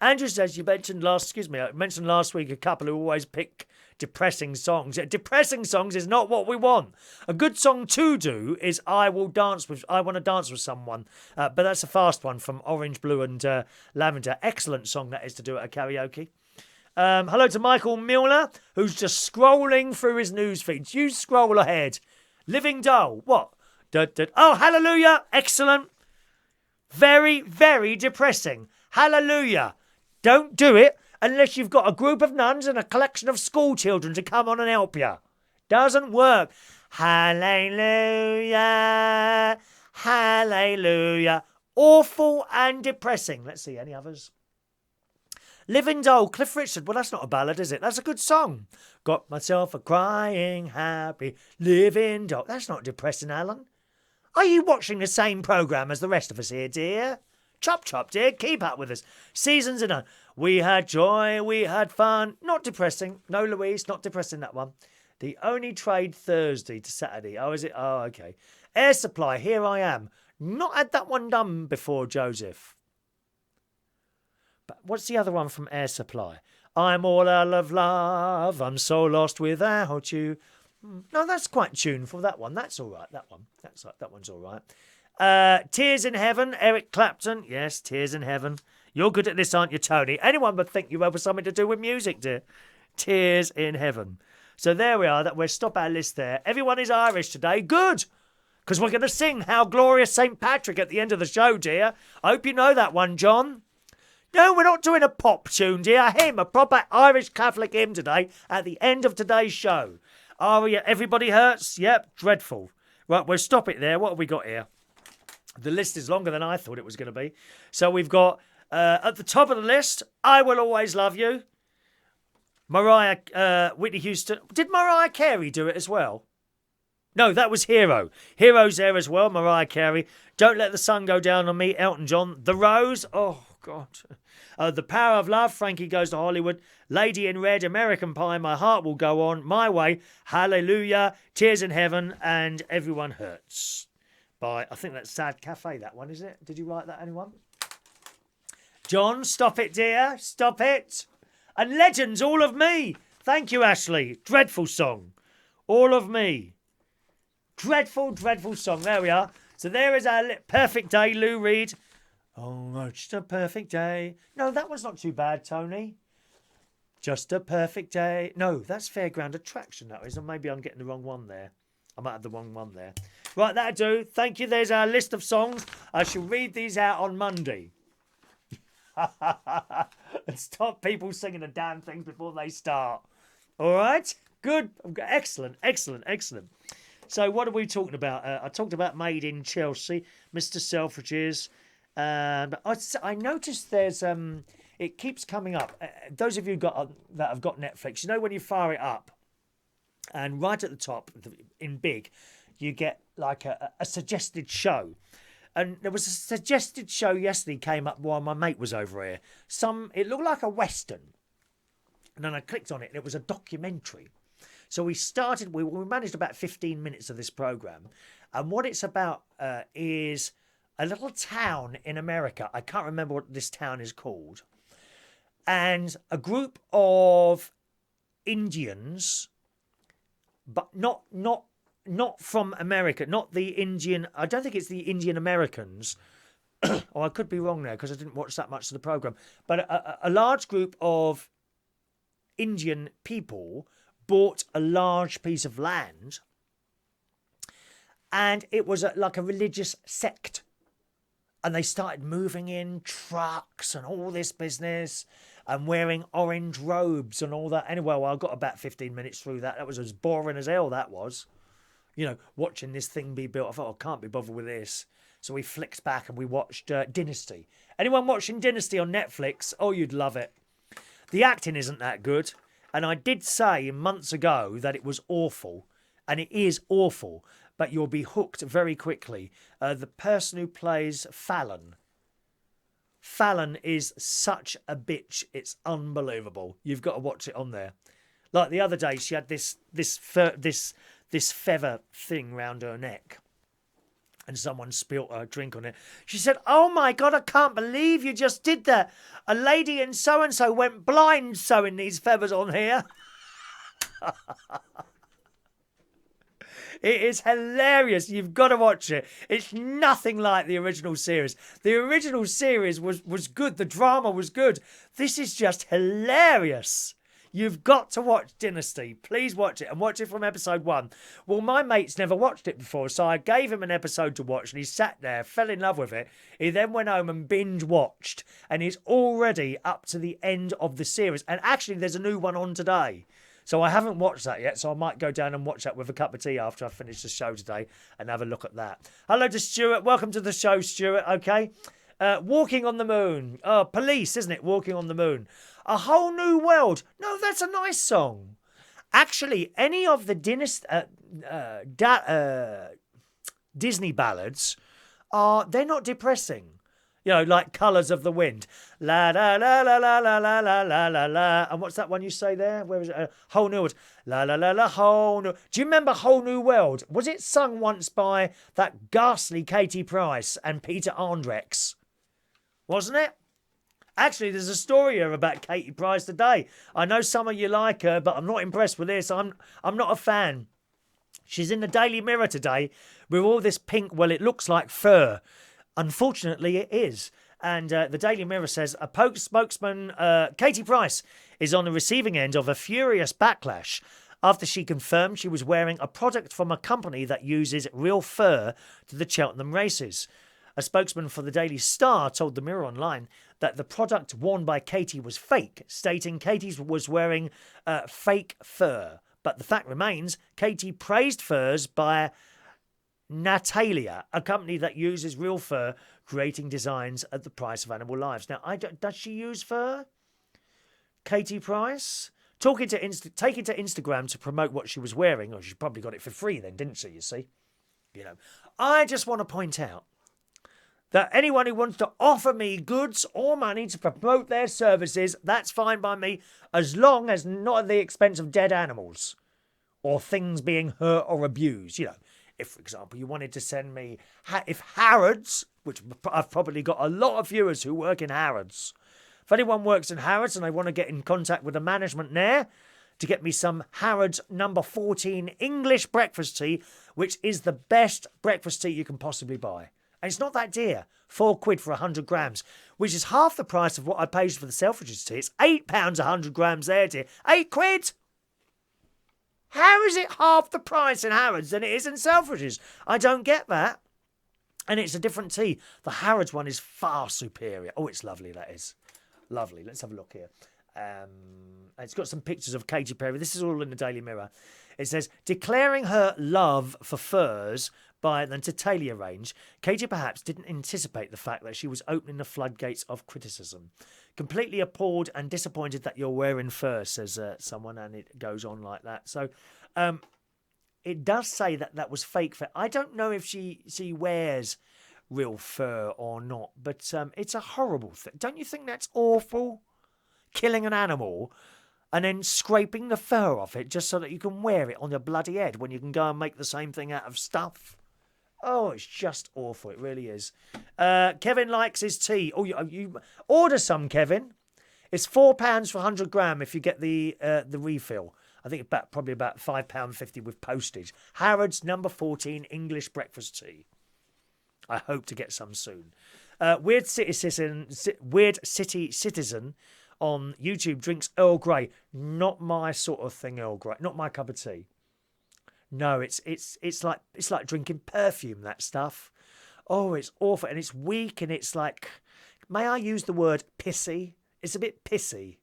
Andrew says I mentioned last week a couple who always pick depressing songs. Yeah, depressing songs is not what we want. A good song to do is I Want to Dance With Someone. But that's a fast one from Orange, Blue and Lavender. Excellent song that is to do at a karaoke. Hello to Michael Milner, who's just scrolling through his news feeds. You scroll ahead. Living Dull. What? Oh, Hallelujah. Excellent. Very, very depressing. Hallelujah. Don't do it unless you've got a group of nuns and a collection of school children to come on and help you. Doesn't work. Hallelujah. Hallelujah. Awful and depressing. Let's see, any others? Living Dull, Cliff Richard. Well, that's not a ballad, is it? That's a good song. Got myself a crying, happy, living dull. That's not depressing, Alan. Are you watching the same programme as the rest of us here, dear? Chop, chop, dear. Keep up with us. Seasons are done. We had joy, we had fun. Not depressing. No, Louise, not depressing, that one. The only trade Thursday to Saturday. Oh, is it? Oh, okay. Air Supply, Here I Am. Not had that one done before, Joseph. But what's the other one from Air Supply? I'm all out of love. I'm so lost without you. No, that's quite tuneful, that one. That's all right, that one. That one's all right. Tears in Heaven, Eric Clapton. Yes, Tears in Heaven. You're good at this, aren't you, Tony? Anyone would think you have something to do with music, dear. Tears in Heaven. So there we are. We'll stop our list there. Everyone is Irish today. Good. Because we're going to sing How Glorious St. Patrick at the end of the show, dear. I hope you know that one, John. No, we're not doing a pop tune, dear. A hymn, a proper Irish Catholic hymn today at the end of today's show. Everybody Hurts? Yep, dreadful. Right, we'll stop it there. What have we got here? The list is longer than I thought it was going to be. So we've got, at the top of the list, I Will Always Love You. Whitney Houston. Did Mariah Carey do it as well? No, that was Hero. Hero's there as well, Mariah Carey. Don't Let the Sun Go Down on Me, Elton John. The Rose, oh, God. The Power of Love, Frankie Goes to Hollywood. Lady in Red, American Pie, My Heart Will Go On, My Way, Hallelujah, Tears in Heaven, and Everyone Hurts. By, I think that's Sad Cafe, that one, is it? Did you write that, anyone? John, stop it, dear. Stop it. And Legends, All of Me. Thank you, Ashley. Dreadful song. All of Me. Dreadful, dreadful song. There we are. So there is our Perfect Day, Lou Reed. Oh, just a perfect day. No, that one's not too bad, Tony. Just a perfect day. No, that's Fairground Attraction, that is. Or maybe I'm getting the wrong one there. I might have the wrong one there. Right, that'll do. Thank you. There's our list of songs. I shall read these out on Monday. And stop people singing the damn things before they start. All right? Good. Excellent, excellent, excellent. So what are we talking about? I talked about Made in Chelsea, Mr. Selfridge's. But I noticed there's it keeps coming up. Those of you that have got Netflix, you know when you fire it up, and right at the top in big, you get like a suggested show. And there was a suggested show yesterday came up while my mate was over here. It looked like a Western. And then I clicked on it and it was a documentary. So we managed about 15 minutes of this programme. And what it's about is a little town in America. I can't remember what this town is called. And a group of Indians, but not from America, not the Indian. I don't think it's the Indian Americans. Or I could be wrong there because I didn't watch that much of the programme. But a large group of Indian people bought a large piece of land, and it was like a religious sect, and they started moving in trucks and all this business and wearing orange robes and all that. Anyway, well, I got about 15 minutes through that. That was as boring as hell, that was. You know, watching this thing be built. I thought, I can't be bothered with this. So we flicked back and we watched Dynasty. Anyone watching Dynasty on Netflix? Oh, you'd love it. The acting isn't that good. And I did say months ago that it was awful. And it is awful. But you'll be hooked very quickly. The person who plays Fallon is such a bitch. It's unbelievable. You've got to watch it on there. Like the other day, she had this feather thing round her neck. And someone spilt a drink on it. She said, "Oh my God, I can't believe you just did that. A lady in so-and-so went blind sewing these feathers on here." It is hilarious. You've got to watch it. It's nothing like the original series. The original series was good. The drama was good. This is just hilarious. You've got to watch Dynasty. Please watch it, and watch it from episode 1. Well, my mate's never watched it before, so I gave him an episode to watch, and he sat there, fell in love with it. He then went home and binge-watched, and he's already up to the end of the series. And actually, there's a new one on today. So I haven't watched that yet, so I might go down and watch that with a cup of tea after I finish the show today and have a look at that. Hello to Stuart. Welcome to the show, Stuart. Okay. Walking on the Moon. Oh, Police, isn't it? Walking on the Moon. A Whole New World. No, that's a nice song. Actually, any of the Disney ballads they're not depressing. You know, like Colours of the Wind. La la la la la la la la la la la. And what's that one you say there? Where was it? Whole New World. La la la la whole new. Do you remember Whole New World? Was it sung once by that ghastly Katie Price and Peter Andrex? Wasn't it? Actually, there's a story here about Katie Price today. I know some of you like her, but I'm not impressed with this. I'm not a fan. She's in the Daily Mirror today with all this pink, well, it looks like fur. Unfortunately, it is. And the Daily Mirror says a spokesman, Katie Price, is on the receiving end of a furious backlash after she confirmed she was wearing a product from a company that uses real fur to the Cheltenham races. A spokesman for the Daily Star told the Mirror Online that the product worn by Katie was fake, stating Katie was wearing fake fur. But the fact remains, Katie praised furs by Natalia, a company that uses real fur, creating designs at the price of animal lives. Now, does she use fur? Katie Price? Taking to Instagram to promote what she was wearing. Or she probably got it for free then, didn't she, you see? You know, I just want to point out that anyone who wants to offer me goods or money to promote their services, that's fine by me, as long as not at the expense of dead animals or things being hurt or abused, you know. If, for example, you wanted to send me... If Harrods, which I've probably got a lot of viewers who work in Harrods. If anyone works in Harrods and they want to get in contact with the management there to get me some Harrods number 14 English breakfast tea, which is the best breakfast tea you can possibly buy. And it's not that dear. £4 for 100 grams, which is half the price of what I paid for the Selfridges tea. It's £8 100 grams there, dear. £8! How is it half the price in Harrods than it is in Selfridges? I don't get that. And it's a different tea. The Harrods one is far superior. Oh, it's lovely, that is. Lovely. Let's have a look here. It's got some pictures of Katy Perry. This is all in the Daily Mirror. It says, declaring her love for furs by the Natalia range, Katie perhaps didn't anticipate the fact that she was opening the floodgates of criticism. Completely appalled and disappointed that you're wearing fur, says someone, and it goes on like that. So it does say that that was fake fur. I don't know if she wears real fur or not, but it's a horrible thing. Don't you think that's awful? Killing an animal and then scraping the fur off it just so that you can wear it on your bloody head when you can go and make the same thing out of stuff. Oh, it's just awful. It really is. Kevin likes his tea. Oh, you order some, Kevin. It's £4 for 100 gram if you get the refill. I think probably about £5.50 with postage. Harrods number 14 English breakfast tea. I hope to get some soon. Weird City Citizen on YouTube drinks Earl Grey. Not my sort of thing, Earl Grey. Not my cup of tea. No, it's like drinking perfume, that stuff. Oh, it's awful, and it's weak, and it's like, may I use the word pissy? It's a bit pissy.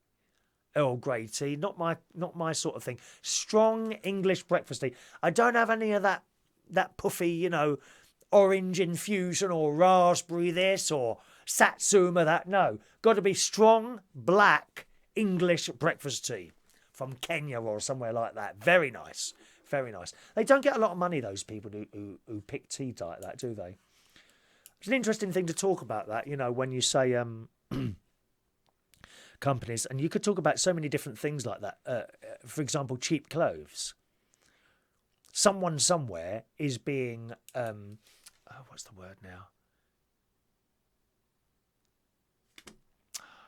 Earl Grey tea, not my sort of thing. Strong English breakfast tea. I don't have any of that puffy, you know, orange infusion or raspberry this or satsuma that. No, got to be strong black English breakfast tea from Kenya or somewhere like that. Very nice. Very nice. They don't get a lot of money, those people who pick tea like that, do they? It's an interesting thing to talk about that, you know, when you say companies, and you could talk about so many different things like that. For example, cheap clothes. Someone somewhere is being, what's the word now?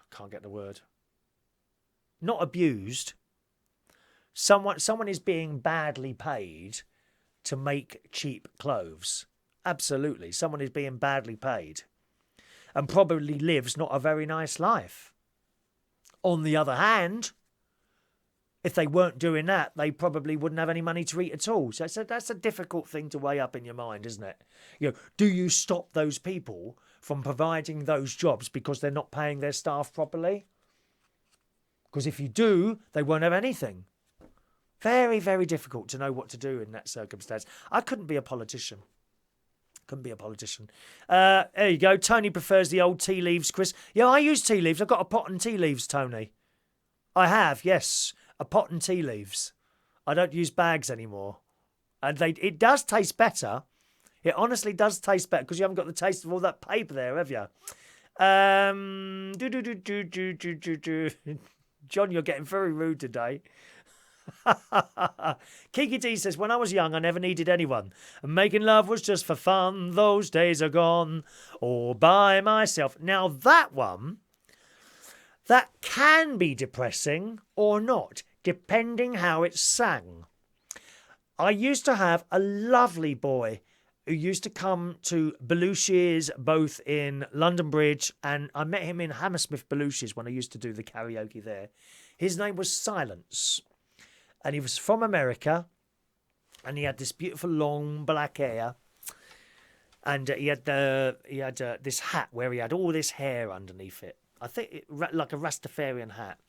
Can't get the word. Not abused. Someone is being badly paid to make cheap clothes. Absolutely. Someone is being badly paid and probably lives not a very nice life. On the other hand, if they weren't doing that, they probably wouldn't have any money to eat at all. So that's a difficult thing to weigh up in your mind, isn't it? You know, do you stop those people from providing those jobs because they're not paying their staff properly? Because if you do, they won't have anything. Very, very difficult to know what to do in that circumstance. I couldn't be a politician. There you go. Tony prefers the old tea leaves, Chris. Yeah, I use tea leaves. I've got a pot and tea leaves, Tony. I have, yes. A pot and tea leaves. I don't use bags anymore. And it does taste better. It honestly does taste better because you haven't got the taste of all that paper there, have you? Do, do, do, do, do, do, do, do. John, you're getting very rude today. Kiki D says, when I was young, I never needed anyone. And making love was just for fun. Those days are gone. All by myself. Now, that one, that can be depressing or not, depending how it's sang. I used to have a lovely boy who used to come to Belushi's, both in London Bridge, and I met him in Hammersmith Belushi's when I used to do the karaoke there. His name was Silence, and he was from America, and he had this beautiful long black hair, and he had this hat where he had all this hair underneath it. I think like a Rastafarian hat,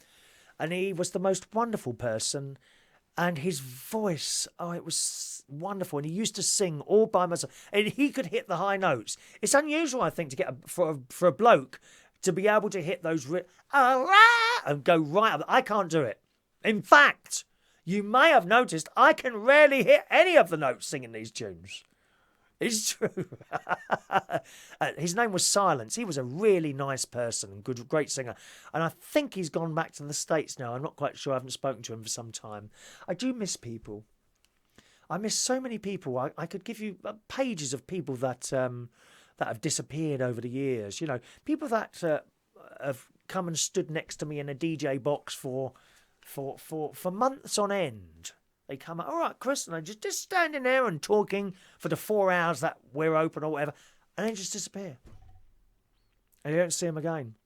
and he was the most wonderful person. And his voice, oh, it was wonderful. And he used to sing all by himself. And he could hit the high notes. It's unusual, I think, to get for a bloke to be able to hit those and go right up. I can't do it. In fact, you may have noticed I can rarely hit any of the notes singing these tunes. It's true. His name was Silence. He was a really nice person and great singer. And I think he's gone back to the States now. I'm not quite sure. I haven't spoken to him for some time. I do miss people. I miss so many people. I could give you pages of people that have disappeared over the years. You know, people that have come and stood next to me in a DJ box for months on end. They come out, all right, Chris, and I'm just standing there and talking for the 4 hours that we're open or whatever, and then just disappear. And you don't see them again.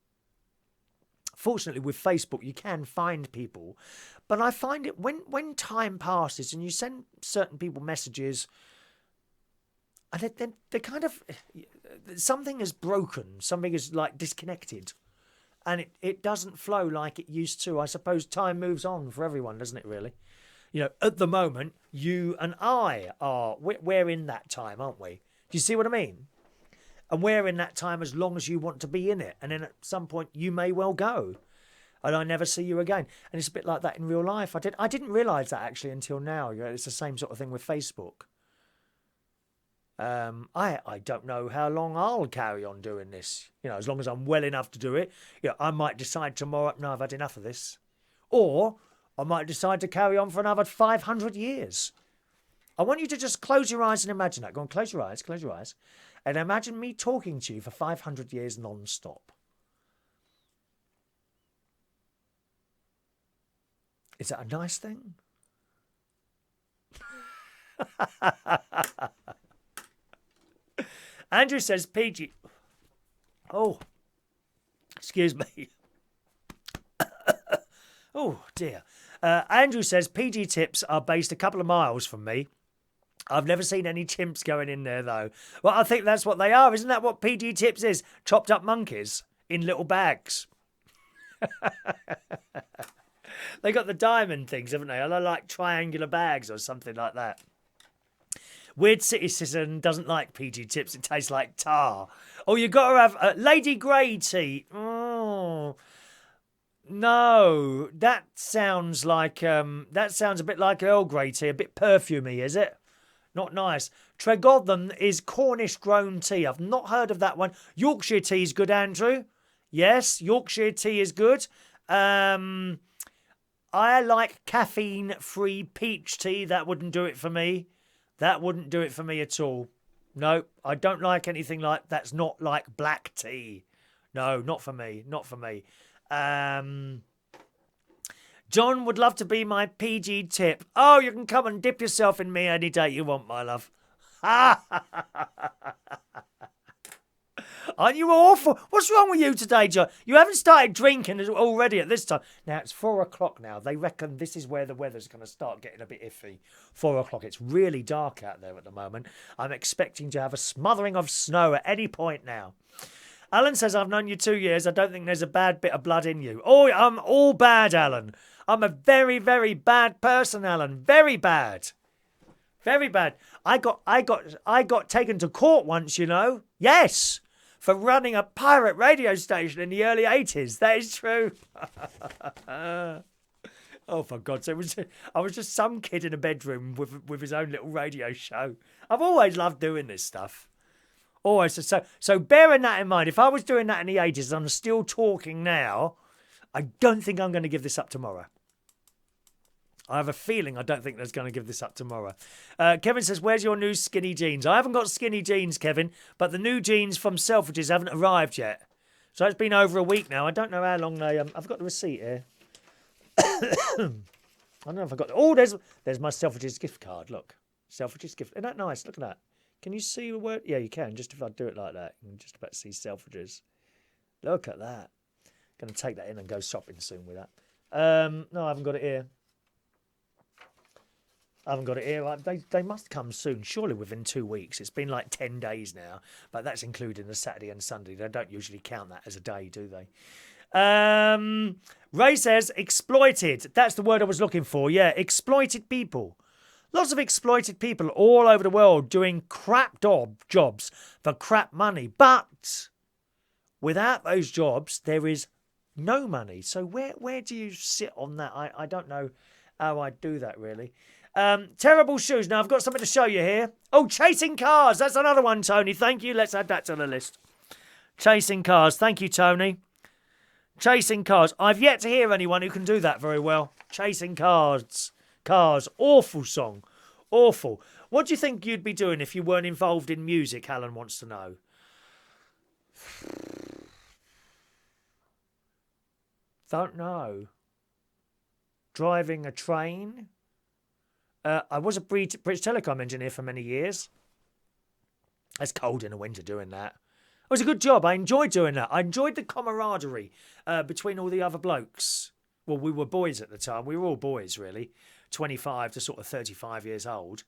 Fortunately, with Facebook, you can find people. But I find it, when time passes and you send certain people messages, and they're kind of, something is broken, something is like disconnected. And it doesn't flow like it used to. I suppose time moves on for everyone, doesn't it, really? You know, at the moment, you and I we're in that time, aren't we? Do you see what I mean? And we're in that time as long as you want to be in it. And then at some point, you may well go. And I never see you again. And it's a bit like that in real life. I didn't realise that actually until now. You know, it's the same sort of thing with Facebook. I don't know how long I'll carry on doing this. You know, as long as I'm well enough to do it. You know, I might decide tomorrow, no, I've had enough of this. Or I might decide to carry on for another 500 years. I want you to just close your eyes and imagine that. Go on, close your eyes. And imagine me talking to you for 500 years non-stop. Is that a nice thing? Andrew says, PG... Oh, excuse me. Oh, dear. Andrew says, PG Tips are based a couple of miles from me. I've never seen any chimps going in there, though. Well, I think that's what they are. Isn't that what PG Tips is? Chopped up monkeys in little bags. They got the diamond things, haven't they? Are they like triangular bags or something like that? Weird City Citizen doesn't like PG Tips. It tastes like tar. Oh, you got to have Lady Grey tea. Oh... No, that sounds like that sounds a bit like Earl Grey tea, a bit perfumey, is it? Not nice. Tregodden is Cornish grown tea. I've not heard of that one. Yorkshire tea is good, Andrew. Yes, Yorkshire tea is good. I like caffeine-free peach tea. That wouldn't do it for me. That wouldn't do it for me at all. No, I don't like anything like that's not like black tea. No, not for me. Not for me. John would love to be my PG tip. Oh, you can come and dip yourself in me any day you want, my love. Aren't you awful? What's wrong with you today, John? You haven't started drinking already at this time. Now, it's 4 o'clock now. They reckon this is where the weather's going to start getting a bit iffy. 4 o'clock. It's really dark out there at the moment. I'm expecting to have a smothering of snow at any point now. Alan says, I've known you 2 years. I don't think there's a bad bit of blood in you. Oh, I'm all bad, Alan. I'm a very, very bad person, Alan. Very bad. Very bad. I got taken to court once, you know. Yes. For running a pirate radio station in the early 80s. That is true. Oh, for God's sake. I was just some kid in a bedroom with his own little radio show. I've always loved doing this stuff. Oh, so bearing that in mind, if I was doing that in the 80s and I'm still talking now, I don't think I'm going to give this up tomorrow. I have a feeling I don't think there's going to give this up tomorrow. Kevin says, where's your new skinny jeans? I haven't got skinny jeans, Kevin, but the new jeans from Selfridges haven't arrived yet. So it's been over a week now. I don't know how long they... I've got the receipt here. I don't know if I got... Oh, there's my Selfridges gift card. Look. Selfridges gift... Isn't that nice? Look at that. Can you see the word? Yeah, you can. Just if I do it like that, you can just about see Selfridges. Look at that. Going to take that in and go shopping soon with that. No, I haven't got it here. They must come soon, surely within 2 weeks. It's been like 10 days now, but that's including the Saturday and Sunday. They don't usually count that as a day, do they? Ray says, exploited. That's the word I was looking for. Yeah, exploited people. Lots of exploited people all over the world doing crap jobs for crap money. But without those jobs, there is no money. So where do you sit on that? I don't know how I do that, really. Terrible shoes. Now, I've got something to show you here. Oh, chasing cars. That's another one, Tony. Thank you. Let's add that to the list. Chasing cars. Thank you, Tony. Chasing cars. I've yet to hear anyone who can do that very well. Chasing cars. Cars. Awful song. Awful. What do you think you'd be doing if you weren't involved in music, Alan wants to know. Don't know. Driving a train? I was a British Telecom engineer for many years. It's cold in the winter doing that. It was a good job. I enjoyed doing that. I enjoyed the camaraderie between all the other blokes. Well, we were boys at the time. We were all boys, really. 25 to sort of 35 years old,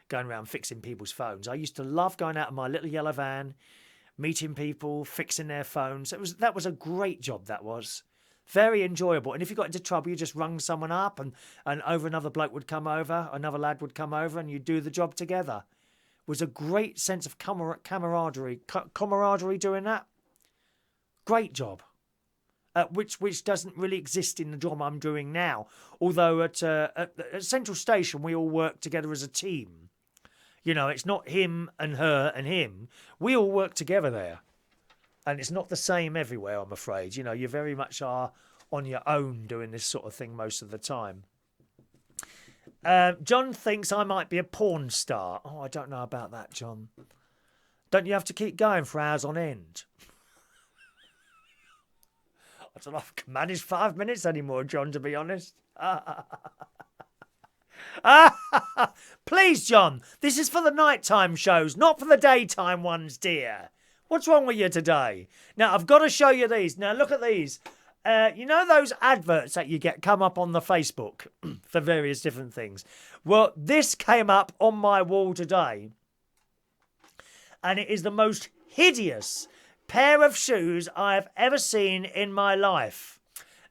going around fixing people's phones. I used to love going out in my little yellow van, meeting people, fixing their phones. That was a great job, that was. Very enjoyable. And if you got into trouble, you just rung someone up and over another bloke would come over, another lad would come over and you'd do the job together. It was a great sense of camaraderie doing that. Great job. Which doesn't really exist in the job I'm doing now. Although at Central Station, we all work together as a team. You know, it's not him and her and him. We all work together there. And it's not the same everywhere, I'm afraid. You know, you very much are on your own doing this sort of thing most of the time. John thinks I might be a porn star. Oh, I don't know about that, John. Don't you have to keep going for hours on end? I don't know if I can manage 5 minutes anymore, John, to be honest. Please, John, this is for the nighttime shows, not for the daytime ones, dear. What's wrong with you today? Now, I've got to show you these. Now, look at these. You know those adverts that you get come up on the Facebook for various different things? Well, this came up on my wall today. And it is the most hideous pair of shoes I have ever seen in my life.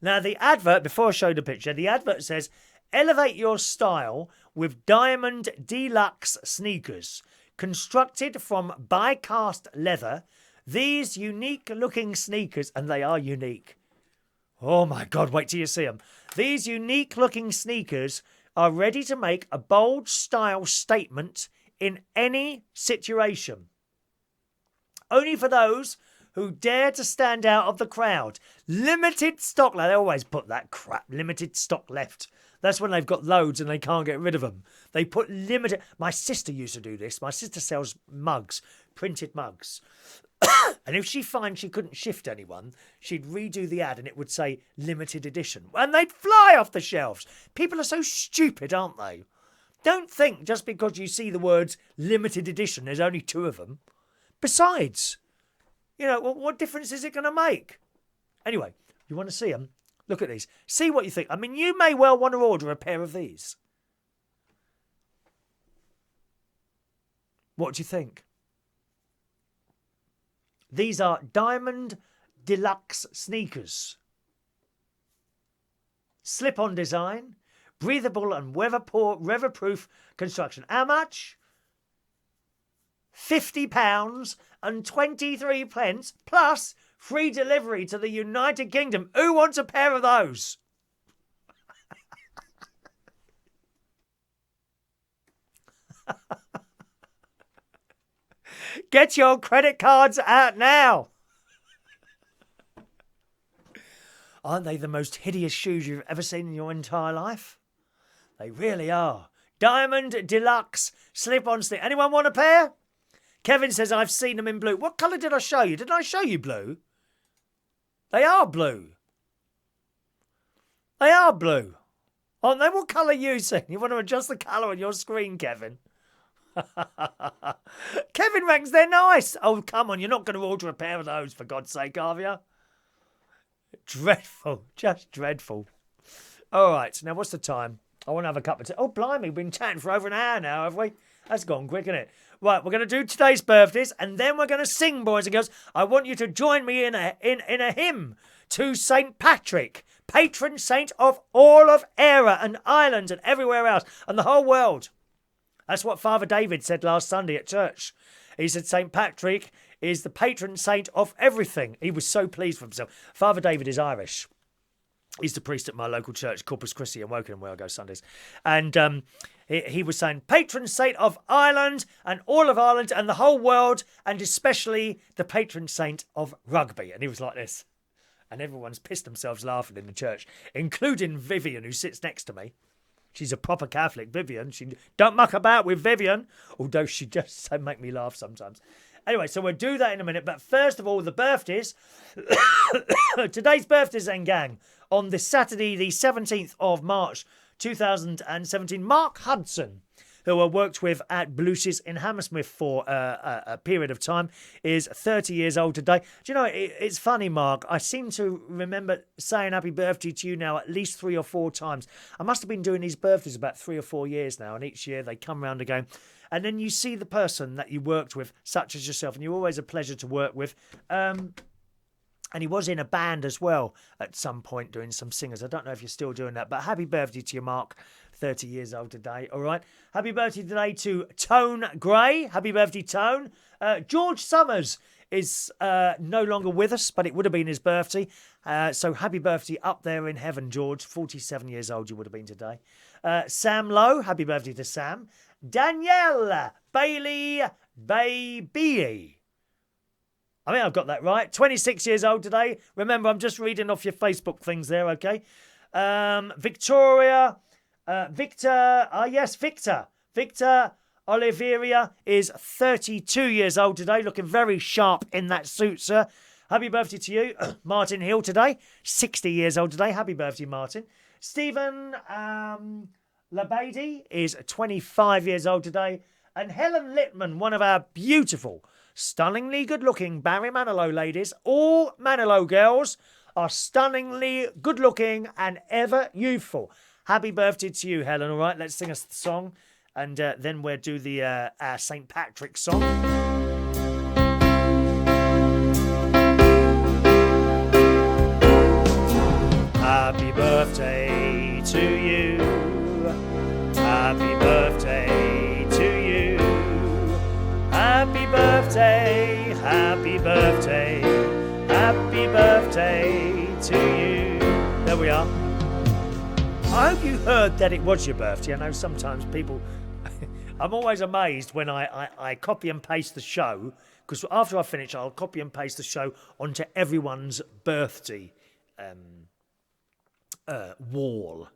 Now, the advert, before I show the picture, the advert says, elevate your style with diamond deluxe sneakers. Constructed from die-cast leather, these unique-looking sneakers, and they are unique. Oh my God, wait till you see them. These unique-looking sneakers are ready to make a bold style statement in any situation. Only for those who dare to stand out of the crowd. Limited stock. They always put that crap, limited stock left. That's when they've got loads and they can't get rid of them. They put limited... My sister used to do this. My sister sells mugs, printed mugs. And if she finds she couldn't shift anyone, she'd redo the ad and it would say limited edition. And they'd fly off the shelves. People are so stupid, aren't they? Don't think just because you see the words limited edition, there's only 2 of them. Besides, you know, what difference is it going to make? Anyway, you want to see them? Look at these. See what you think. I mean, you may well want to order a pair of these. What do you think? These are diamond deluxe sneakers. Slip-on design, breathable and weatherproof construction. How much? £50 and 23 pence plus free delivery to the United Kingdom. Who wants a pair of those? Get your credit cards out now. Aren't they the most hideous shoes you've ever seen in your entire life? They really are. Diamond Deluxe slip-on stick. Anyone want a pair? Kevin says, I've seen them in blue. What colour did I show you? Didn't I show you blue? They are blue. They are blue. Aren't they? What colour are you seeing? You want to adjust the colour on your screen, Kevin? Kevin reckons they're nice. Oh, come on. You're not going to order a pair of those, for God's sake, are you? Dreadful. Just dreadful. All right. Now, what's the time? I want to have a cup of tea. Oh, blimey. We've been chatting for over an hour now, have we? That's gone quick, isn't it? Right, we're going to do today's birthdays, and then we're going to sing, boys and girls. I want you to join me in a hymn to St. Patrick, patron saint of all of Eire and Ireland and everywhere else, and the whole world. That's what Father David said last Sunday at church. He said St. Patrick is the patron saint of everything. He was so pleased with himself. Father David is Irish. He's the priest at my local church, Corpus Christi in Wokingham, where I go Sundays. And he was saying, patron saint of Ireland and all of Ireland and the whole world, and especially the patron saint of rugby. And he was like this. And everyone's pissed themselves laughing in the church, including Vivian, who sits next to me. She's a proper Catholic, Vivian. She don't muck about with Vivian, although she just make me laugh sometimes. Anyway, so we'll do that in a minute. But first of all, the birthdays. Today's birthdays then, gang. On this Saturday, the 17th of March, 2017, Mark Hudson, who I worked with at Blue's in Hammersmith for a period of time, is 30 years old today. Do you know, it's funny, Mark. I seem to remember saying happy birthday to you now at least 3 or 4 times. I must have been doing these birthdays about 3 or 4 years now, and each year they come round again. And then you see the person that you worked with, such as yourself, and you're always a pleasure to work with. And he was in a band as well at some point doing some singers. I don't know if you're still doing that, but happy birthday to you, Mark. 30 years old today. All right. Happy birthday today to Tone Gray. Happy birthday, Tone. George Summers is no longer with us, but it would have been his birthday. So happy birthday up there in heaven, George. 47 years old you would have been today. Sam Lowe. Happy birthday to Sam. Danielle Bailey Baby. I mean, I've got that right. 26 years old today. Remember, I'm just reading off your Facebook things there, okay? Victoria, Victor. Victor Oliveria is 32 years old today, looking very sharp in that suit, sir. Happy birthday to you. Martin Hill today, 60 years old today. Happy birthday, Martin. Stephen Labady is 25 years old today. And Helen Littman, one of our beautiful, stunningly good-looking Barry Manilow ladies. All Manilow girls are stunningly good-looking and ever youthful. Happy birthday to you, Helen, all right? Let's sing us the song, and then we'll do the St. Patrick song. Happy birthday to you. Happy birthday to you. Happy birthday, happy birthday, happy birthday to you. There we are. I hope you heard that it was your birthday. I know sometimes people... I'm always amazed when I copy and paste the show, because after I finish, I'll copy and paste the show onto everyone's birthday wall.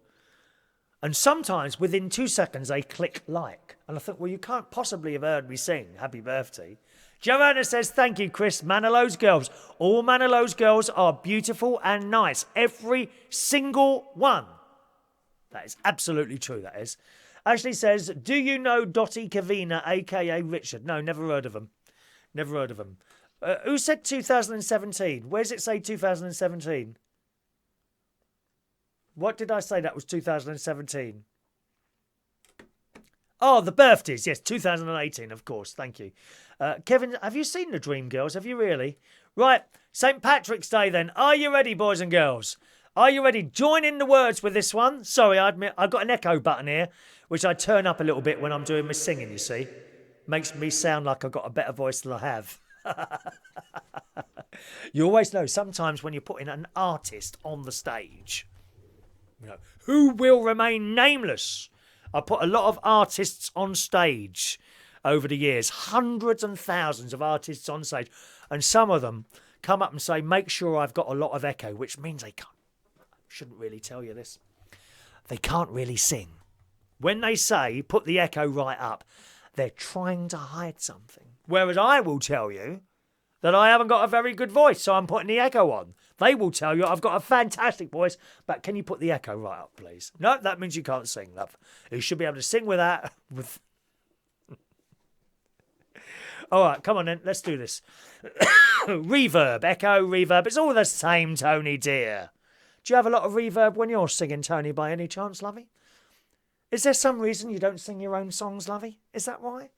And sometimes within 2 seconds they click like. And I think, well, you can't possibly have heard me sing happy birthday. Joanna says, thank you, Chris. Manilow's girls. All Manilow's girls are beautiful and nice. Every single one. That is absolutely true, that is. Ashley says, do you know Dottie Kavina, a.k.a. Richard? No, never heard of him. Never heard of him. Who said 2017? Where does it say 2017? What did I say that was 2017? Oh, the birthdays. Yes, 2018, of course. Thank you. Kevin, have you seen the Dream Girls? Have you really? Right, St. Patrick's Day then. Are you ready, boys and girls? Are you ready? Join in the words with this one. Sorry, I admit, I've got an echo button here, which I turn up a little bit when I'm doing my singing, you see. Makes me sound like I've got a better voice than I have. You always know, sometimes when you're putting an artist on the stage, you know, who will remain nameless. I put a lot of artists on stage. over the years. Hundreds and thousands of artists on stage. And some of them come up and say, make sure I've got a lot of echo, which means they can't. Shouldn't really tell you this. They can't really sing. When they say, put the echo right up, they're trying to hide something. Whereas I will tell you that I haven't got a very good voice, so I'm putting the echo on. They will tell you I've got a fantastic voice, but can you put the echo right up, please? No, that means you can't sing, love. You should be able to sing with that. All right, come on then, let's do this. Reverb, echo, reverb. It's all the same, Tony dear. Do you have a lot of reverb when you're singing, Tony, by any chance, lovey? Is there some reason you don't sing your own songs, lovey? Is that why?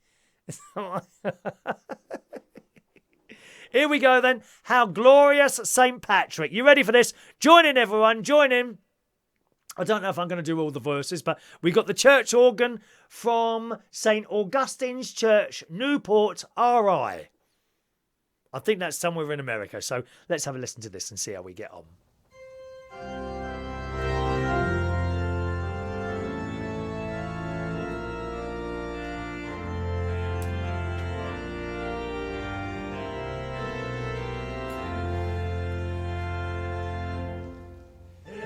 Here we go then. How glorious St. Patrick. You ready for this? Join in, everyone. Join in. I don't know if I'm going to do all the verses, but we got the church organ from St. Augustine's Church, Newport, RI. I think that's somewhere in America. So let's have a listen to this and see how we get on.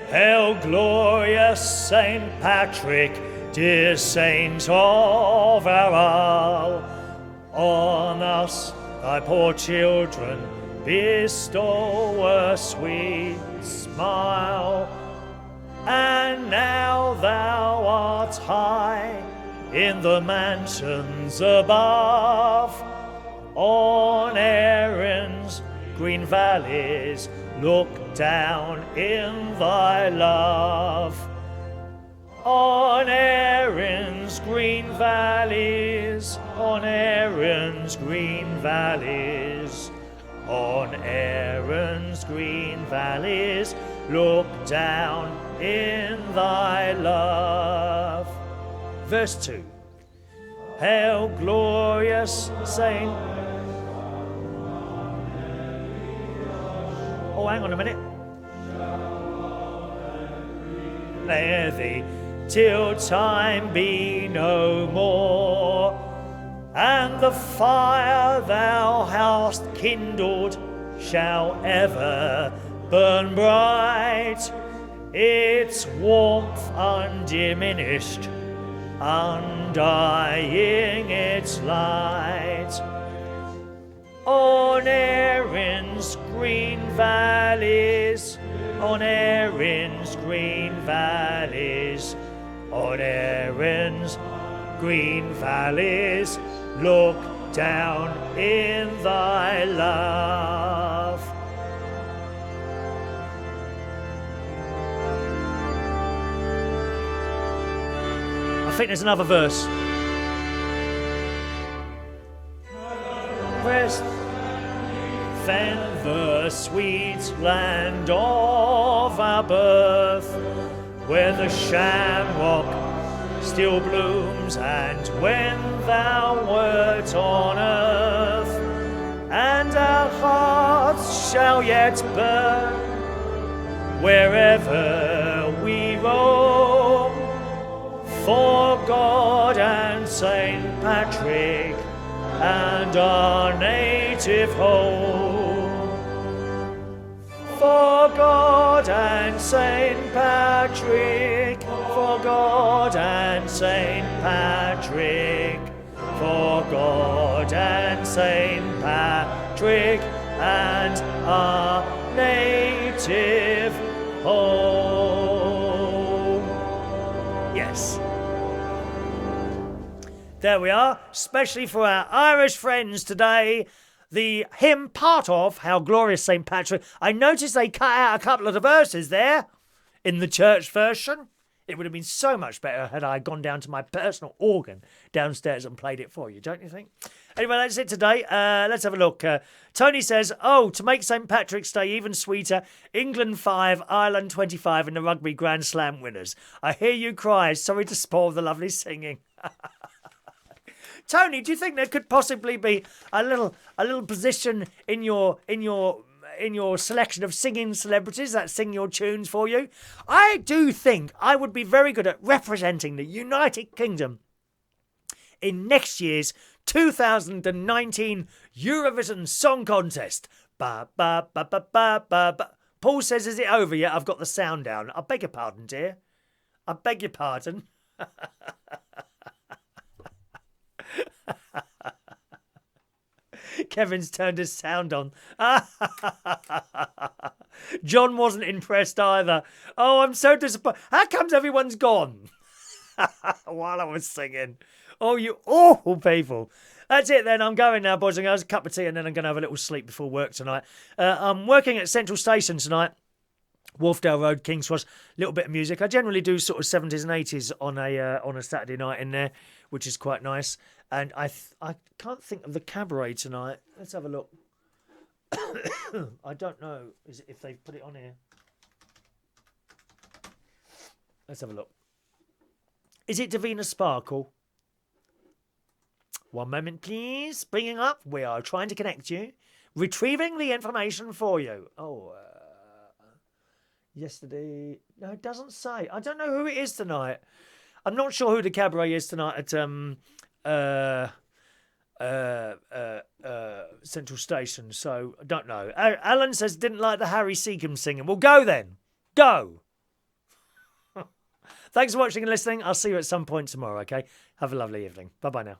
Hail, glorious Saint Patrick, dear saint of our isle. On us, thy poor children, bestow a sweet smile. And now thou art high in the mansions above, on Erin's green valleys, look down in thy love. On Erin's green valleys, on Erin's green valleys, on Erin's green valleys, look down in thy love. Verse 2. Hail, glorious Saint. Oh, hang on a minute. Bear thee till time be no more, and the fire thou hast kindled shall ever burn bright, its warmth undiminished, undying its light. On Erin's green valleys, on Erin's green valleys, on Erin's green valleys, look down in thy love. I think there's another verse. Where's then the sweet land of our birth, where the shamrock still blooms, and when thou wert on earth, and our hearts shall yet burn wherever we roam, for God and Saint Patrick and our native home. For God and Saint Patrick, for God and Saint Patrick, for God and Saint Patrick and our native home. Yes. There we are, especially for our Irish friends today. The hymn part of How Glorious St. Patrick. I noticed they cut out a couple of the verses there in the church version. It would have been so much better had I gone down to my personal organ downstairs and played it for you, don't you think? Anyway, that's it today. Let's have a look. Tony says, oh, to make St. Patrick's Day even sweeter, England 5, Ireland 25 in the Rugby Grand Slam winners. I hear you cry. Sorry to spoil the lovely singing. Tony, do you think there could possibly be a little position in your selection of singing celebrities that sing your tunes for you? I do think I would be very good at representing the United Kingdom in next year's 2019 Eurovision Song Contest. Ba, ba, ba, ba, ba, ba, ba. Paul says, is it over yet? I've got the sound down. I beg your pardon, dear. I beg your pardon. Kevin's turned his sound on. John wasn't impressed either. Oh, I'm so disappointed. How comes everyone's gone? While I was singing. Oh, you awful people. That's it then. I'm going now, boys and girls. A cup of tea and then I'm going to have a little sleep before work tonight. I'm working at Central Station tonight. Wharfdale Road, King's Cross. Little bit of music. I generally do sort of 70s and 80s on a Saturday night in there, which is quite nice. And I can't think of the cabaret tonight. Let's have a look. I don't know if they've put it on here. Let's have a look. Is it Davina Sparkle? One moment, please. Bringing up. We are trying to connect you. Retrieving the information for you. Oh, yesterday. No, it doesn't say. I don't know who it is tonight. I'm not sure who the cabaret is tonight at Central Station, so I don't know. Alan says didn't like the Harry Seacombe singing. Well, go then. Go. Thanks for watching and listening. I'll see you at some point tomorrow, okay? Have a lovely evening. Bye-bye now.